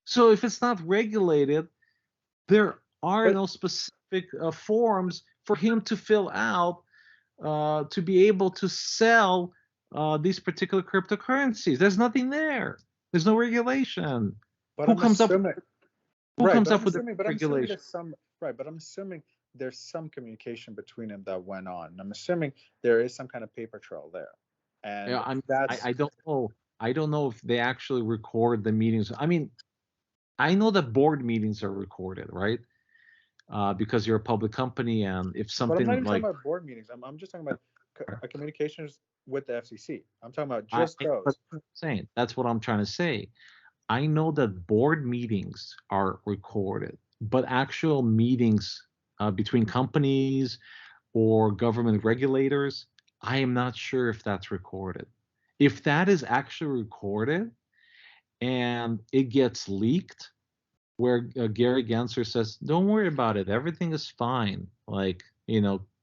So if it's not regulated, there are But no specific forms for him to fill out to be able to sell these particular cryptocurrencies. There's nothing there. There's no regulation. but Who I'm comes up? assuming Who Right, comes but up I'm with the assuming, but I'm assuming regulation? there's some right, but I'm assuming there's some communication between them that went on. And I'm assuming there is some kind of paper trail there, Yeah, and I that's don't know. I don't know if they actually record the meetings. I mean, I know that board meetings are recorded, right? Because you're a public company, and if but I'm not something even talking like about board meetings. I'm just talking about communications with the FCC. I'm talking about I, just but those. I'm saying that's what I'm trying to say. I know that board meetings are recorded, but actual meetings between companies or government regulators, I am not sure if that's recorded. If that is actually recorded and it gets leaked, where Gary Gensler says, "Don't worry about it, everything is fine," like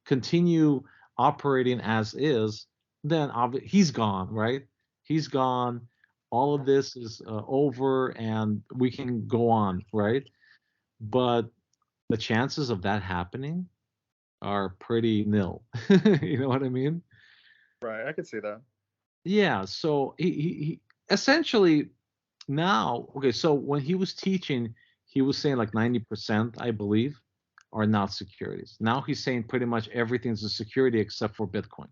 continue operating as is, then he's gone, right? He's gone. All of this is over, and we can go on, right? But the chances of that happening are pretty nil. You know what I mean? Right, I could see that. Yeah. So he essentially now, okay, so when he was teaching, he was saying like 90%, I believe, are not securities. Now he's saying pretty much everything's a security except for Bitcoin.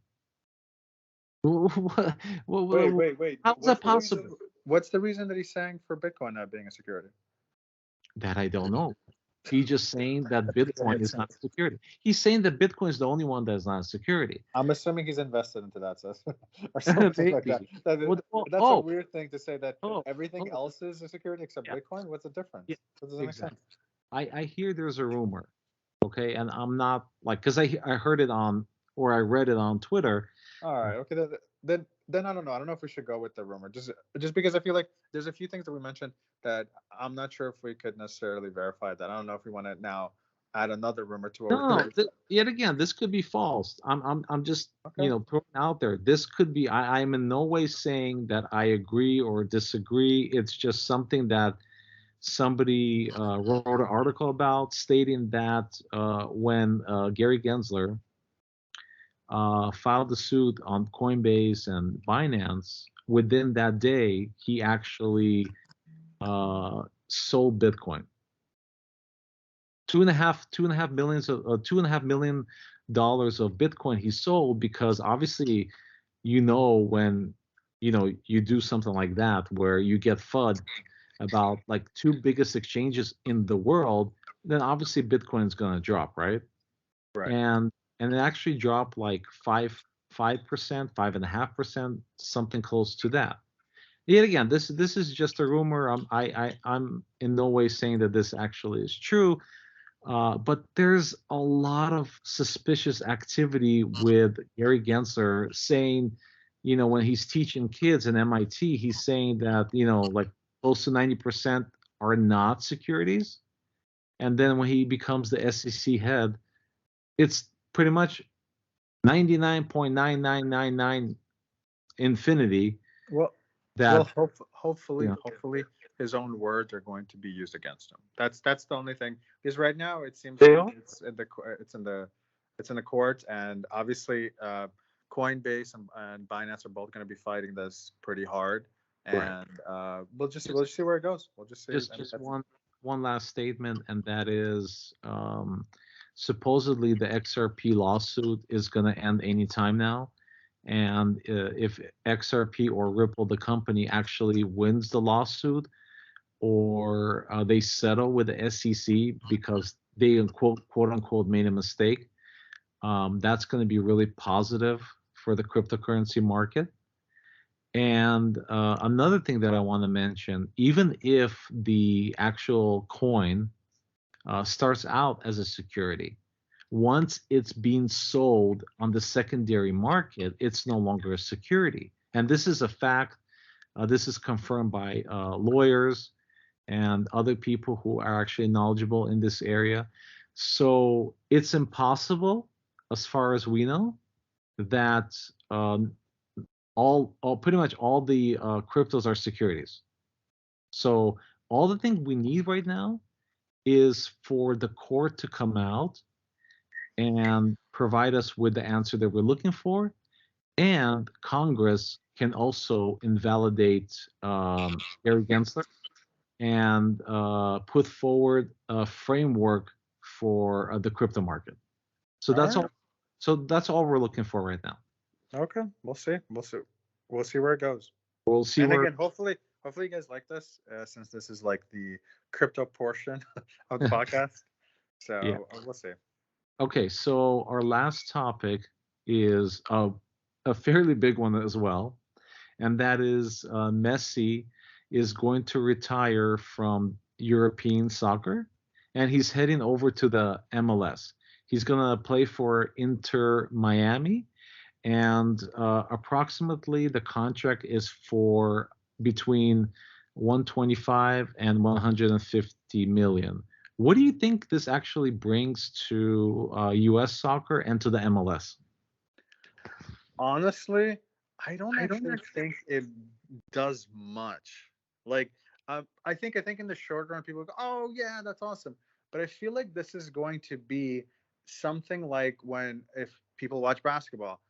What, Wait. how is that possible? What's the reason that he's saying for Bitcoin not being a security? That I don't know. He's just saying that That doesn't Bitcoin make is not sense. a security. He's saying that Bitcoin is the only one that is not a security. I'm assuming he's invested into that, so, or something like that. Maybe. That's a weird thing to say that Oh, everything oh, else is a security except yeah, Bitcoin. What's the yeah, difference? That doesn't make exactly. sense. I hear there's a rumor, okay, and I'm not like because I heard it on or I read it on Twitter. All right, okay. Then I don't know. I don't know if we should go with the rumor, just because I feel like there's a few things that we mentioned that I'm not sure if we could necessarily verify that. I don't know if we want to now add another rumor to what No, we no, already. yet again, this could be false. I'm just Okay. throwing out there. This could be. I'm in no way saying that I agree or disagree. It's just something that somebody wrote an article about, stating that when Gary Gensler filed a suit on Coinbase and Binance, within that day, he actually sold Bitcoin. $2.5 million of Bitcoin he sold, because obviously, when you do something like that where you get FUD about like two biggest exchanges in the world, then obviously Bitcoin is going to drop, right? Right. And it actually dropped like 5%, 5.5%, something close to that. Yet again, this is just a rumor. I'm in no way saying that this actually is true. But there's a lot of suspicious activity with Gary Gensler saying, when he's teaching kids in MIT, he's saying that, like close to 90% are not securities. And then when he becomes the SEC head, it's pretty much 99.9999 infinity. Well, That, hopefully his own words are going to be used against him. That's the only thing. Because right now it seems like it's in the courts, and obviously Coinbase and Binance are both going to be fighting this pretty hard. And we'll just see where it goes. We'll just see. just one last statement, and that is, supposedly the XRP lawsuit is going to end anytime now. And if XRP or Ripple, the company, actually wins the lawsuit, or they settle with the SEC because they quote unquote made a mistake, that's going to be really positive for the cryptocurrency market. And another thing that I want to mention, even if the actual coin starts out as a security, once it's being sold on the secondary market, it's no longer a security. And this is a fact. This is confirmed by lawyers and other people who are actually knowledgeable in this area. So it's impossible, as far as we know, that pretty much all the cryptos are securities. So all the thing we need right now is for the court to come out and provide us with the answer that we're looking for, and Congress can also invalidate Gary Gensler and put forward a framework for the crypto market. So that's all. So that's all we're looking for right now. Okay, we'll see. We'll see where it goes. We'll see. And again, hopefully you guys like this, since this is like the crypto portion of the podcast. So yeah. We'll see. Okay, so our last topic is a fairly big one as well, and that is Messi is going to retire from European soccer, and he's heading over to the MLS. He's going to play for Inter Miami, and approximately the contract is for between 125 and 150 million. What do you think this actually brings to U.S. soccer and to the MLS? Honestly, I don't actually think it does much. Like, I think in the short run, people go, "Oh yeah, that's awesome," but I feel like this is going to be something like if people watch basketball,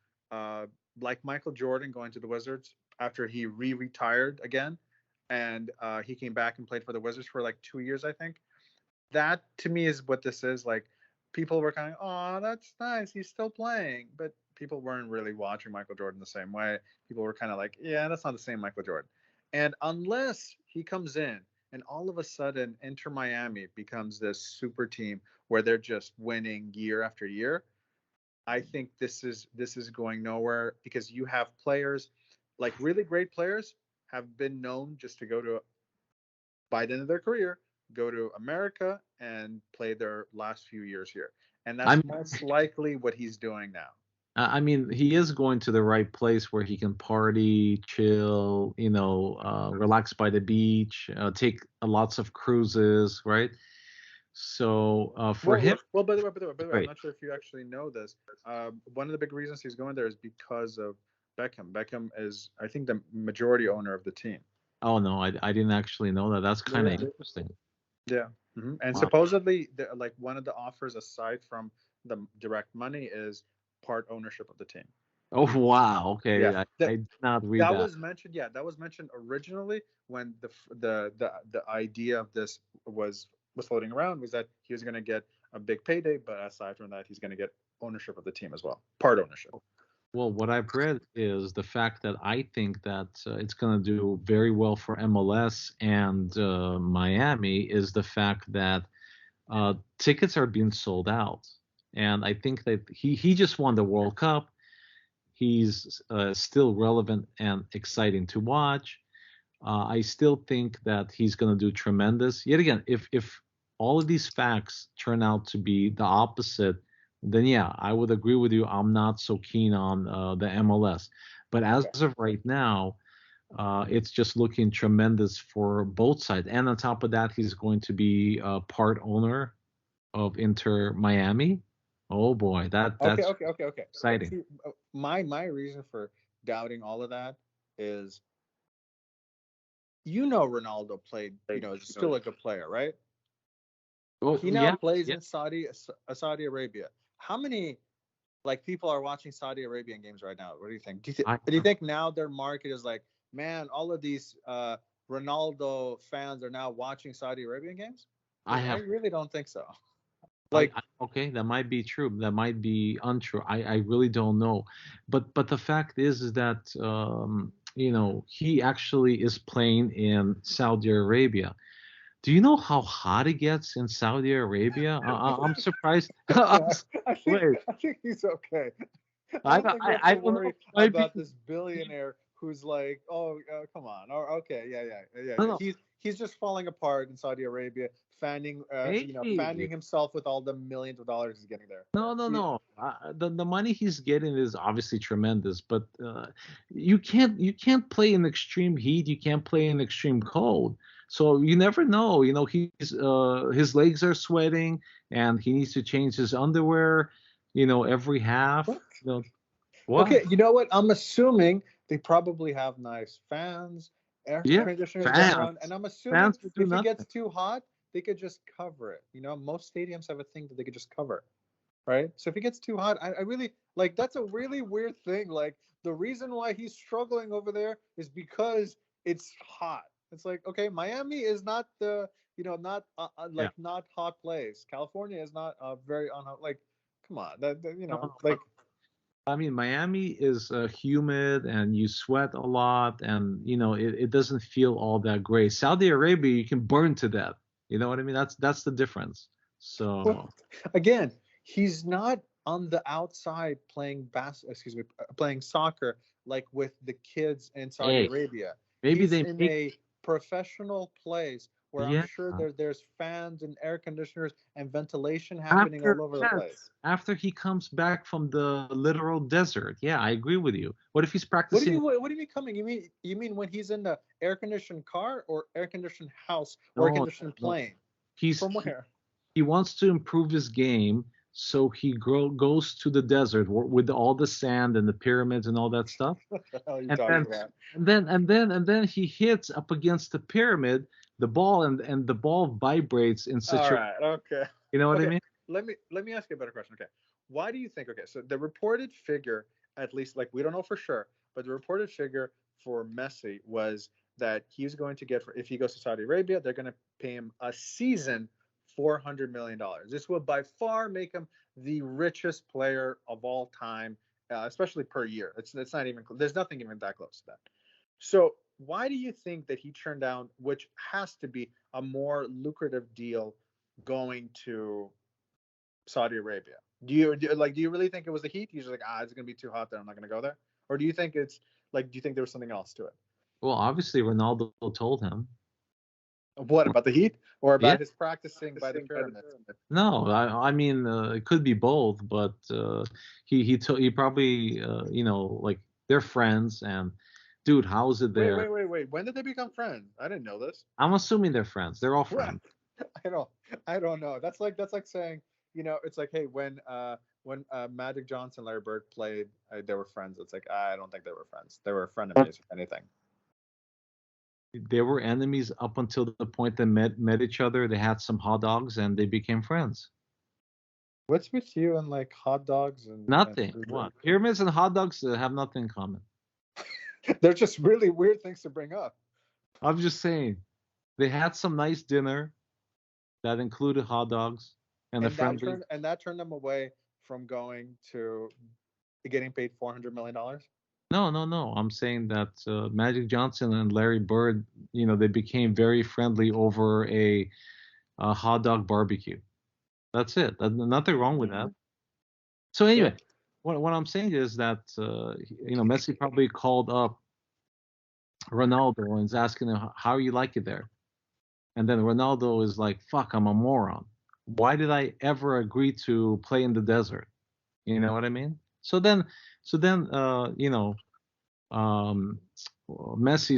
like Michael Jordan going to the Wizards after he retired again, and he came back and played for the Wizards for like 2 years, I think. That to me is what this is. Like, people were kind of, "Oh, that's nice, he's still playing," but people weren't really watching Michael Jordan the same way. People were kind of like, "Yeah, that's not the same Michael Jordan." And unless he comes in and all of a sudden Inter Miami becomes this super team where they're just winning year after year, I think this is going nowhere, because you have players, like really great players, have been known just to go to, by the end of their career, go to America and play their last few years here. And that's most likely what he's doing now. I mean, he is going to the right place where he can party, chill, relax by the beach, take lots of cruises, right? So for him, well, by the way, I'm not sure if you actually know this. One of the big reasons he's going there is because of Beckham. Beckham is, I think, the majority owner of the team. Oh no, I didn't actually know that. That's kind of interesting. Yeah, and supposedly, like one of the offers aside from the direct money is part ownership of the team. Oh wow. Okay, Yeah, I did not read that that. was mentioned. Yeah, that was mentioned originally when the idea of this was floating around, was that he was going to get a big payday, but aside from that, he's going to get ownership of the team as well, part ownership. Well, what I've read is the fact that I think that it's going to do very well for MLS and Miami is the fact that tickets are being sold out, and I think that he just won the World Cup. He's still relevant and exciting to watch. I still think that he's going to do tremendous. Yet again, if all of these facts turn out to be the opposite, then yeah, I would agree with you. I'm not so keen on the MLS. But as of right now, it's just looking tremendous for both sides. And on top of that, he's going to be a part owner of Inter Miami. Oh boy, that's Okay. exciting. See, my reason for doubting all of that is, Ronaldo played, is still a good player, right? Oh He now yeah, plays yeah. in Saudi Arabia. How many people are watching Saudi Arabian games right now? What do you think? Do you think now their market is like, man, all of these Ronaldo fans are now watching Saudi Arabian games? I really don't think so. Like, Okay, that might be true. That might be untrue. I really don't know. But the fact is that he actually is playing in Saudi Arabia. Do you know how hot it gets in Saudi Arabia? I'm surprised. I think Wait, he's okay. I I don't don't think we have I to don't know. worry Might be, about this billionaire who's like, oh, come on. Or okay, yeah. no, no, He's just falling apart in Saudi Arabia, fanning, fanning maybe. himself with all the millions of dollars he's getting there. No, no, He, no. The money he's getting is obviously tremendous, but you can't play in extreme heat. You can't play in extreme cold. So you never know. His legs are sweating, and he needs to change his underwear. Every half. what? What? Okay, you know what? I'm assuming they probably have nice fans, air Yeah, conditioners going fans. around, and I'm assuming Fans would do if it gets nothing. too hot, they could just cover it. Most stadiums have a thing that they could just cover, right? So if it gets too hot, I really like, that's a really weird thing. Like, the reason why he's struggling over there is because it's hot. It's like, okay, Miami is not the, not Yeah. not hot place. California is not very unhot. Like, come on, No, no, like. I mean, Miami is humid and you sweat a lot, and it doesn't feel all that great. Saudi Arabia, you can burn to death. You know what I mean? That's the difference. Well, So, again, he's not on the outside playing soccer like with the kids in Saudi hey, Arabia. maybe He's they in make a professional place where I'm yeah. sure there's fans and air conditioners and ventilation happening After all over the yes, place. after he comes back from the literal desert. Yeah, I agree with you. What if he's What do you practicing? mean? What do you mean coming? You mean when he's in the air conditioned car or air conditioned house or air No, conditioned no. plane? He's From where? he wants to improve his game, so he goes to the desert with all the sand and the pyramids and all that stuff. What the hell are you and talking then about? and then he hits up against the pyramid, the ball, and the ball vibrates in such All a, right. Okay. you know what I Okay. mean? Let me ask you a better question. Okay. Why do you think? Okay. So the reported figure, at least, like, we don't know for sure, but the reported figure for Messi was that he's going to get, if he goes to Saudi Arabia, they're going to pay him a season $400 million. This will by far make him the richest player of all time, especially per year. It's not even. There's nothing even that close to that. So why do you think that he turned down, which has to be a more lucrative deal, going to Saudi Arabia? Do you really think it was the heat? He's just like, it's gonna be too hot there, I'm not gonna go there? Or do you think it's like, do you think there was something else to it? Well, obviously Ronaldo told him. What about the heat, or Yeah. about his practicing by the pyramids? No, I mean, it could be both, but he probably like they're friends, and dude, how's it Wait, there? when did they become friends? I didn't know this. I'm assuming they're friends. They're all What? friends. I don't I don't know. That's like saying, it's like, hey, when Magic Johnson, Larry Bird played, they were friends. It's like, I don't think they were friends. They were frenemies, if anything. They were enemies up until the point they met each other. They had some hot dogs and they became friends. What's with you and like hot dogs and Nothing. food? What? Pyramids and hot dogs have nothing in common. They're just really weird things to bring up. I'm just saying, they had some nice dinner that included hot dogs and the friendly. That turned them away from going to getting paid $400 million. No, no, no. I'm saying that Magic Johnson and Larry Bird, they became very friendly over a hot dog barbecue. That's it. Nothing wrong with that. So anyway, what I'm saying is that Messi probably called up Ronaldo and is asking him, how you like it there? And then Ronaldo is like, fuck, I'm a moron. Why did I ever agree to play in the desert? You know what I mean? So then, Messi's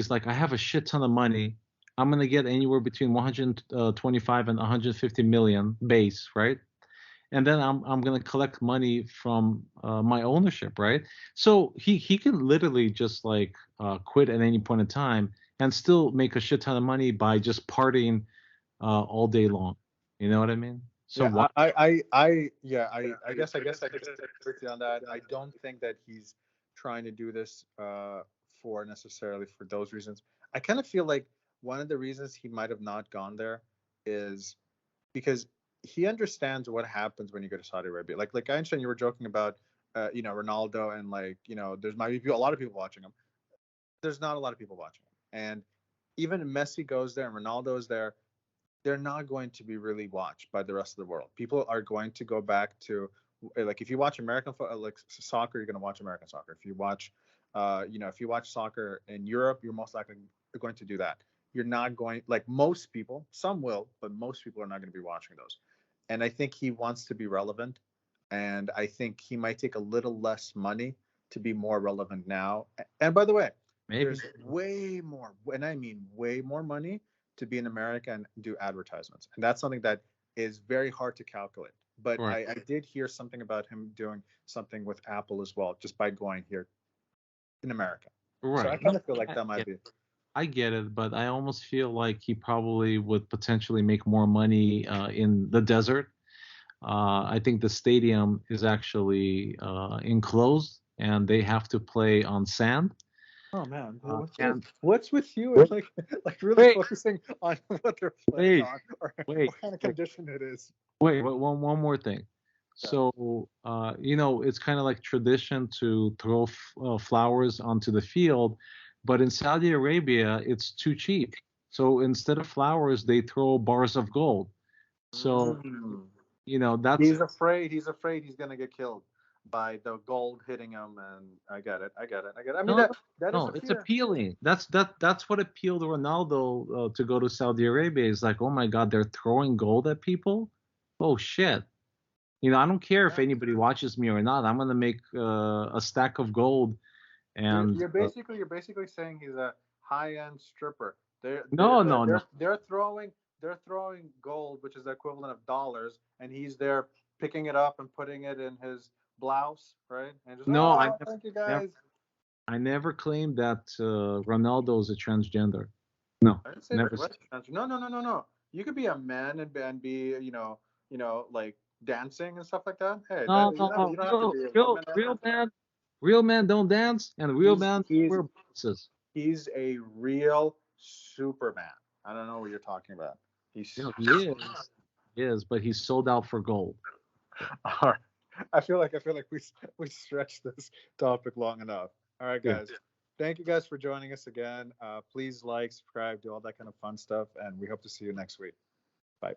like, I have a shit ton of money. I'm gonna get anywhere between 125 and 150 million base, right? And then I'm gonna collect money from my ownership, right? So he can literally just like quit at any point in time and still make a shit ton of money by just partying all day long. You know what I mean? So yeah, I guess I could agree with you on that. I don't think that he's trying to do this for necessarily for those reasons. I kind of feel like one of the reasons he might have not gone there is because he understands what happens when you go to Saudi Arabia. Like I understand you were joking about Ronaldo and like there's might be a lot of people watching him. There's not a lot of people watching him, and even Messi goes there and Ronaldo is there, they're not going to be really watched by the rest of the world. People are going to go back to like if you watch American like soccer, you're going to watch American soccer. If you watch, if you watch soccer in Europe, you're most likely going to do that. You're not going like most people. Some will, but most people are not going to be watching those. And I think he wants to be relevant, and I think he might take a little less money to be more relevant now. And by the way, maybe there's way more, and I mean way more money to be in America and do advertisements. And that's something that is very hard to calculate. But right. I did hear something about him doing something with Apple as well, just by going here in America. Right. So I kind of feel like that might be. I get it, but I almost feel like he probably would potentially make more money in the desert. I think the stadium is actually enclosed, and they have to play on sand. Oh man, what's with you and like really focusing on what they're playing on or what kind of condition it is? Wait, one more thing. So it's kind of like tradition to throw flowers onto the field, but in Saudi Arabia it's too cheap. So instead of flowers, they throw bars of gold. So that's he's afraid he's gonna get killed by the gold hitting him, and I get it. I mean, that is it's appealing. That's what appealed Ronaldo to go to Saudi Arabia. Is like, oh my God, they're throwing gold at people. Oh shit. I don't care if anybody watches me or not. I'm gonna make a stack of gold. And you're basically saying he's a high-end stripper. They're throwing gold, which is the equivalent of dollars, and he's there picking it up and putting it in his blouse, right? And just thank you guys. I never claimed that Ronaldo is a transgender. No, I didn't say never. No. You could be a man and be like dancing and stuff like that. Hey, no, you don't have to be a woman. Real men don't dance, and real men wear blouses. He's a real Superman. I don't know what you're talking about. He is, but he's sold out for gold. All right. I feel like we stretched this topic long enough. All right, guys. Yeah. Thank you guys for joining us again. Please like, subscribe, do all that kind of fun stuff, and we hope to see you next week. Bye.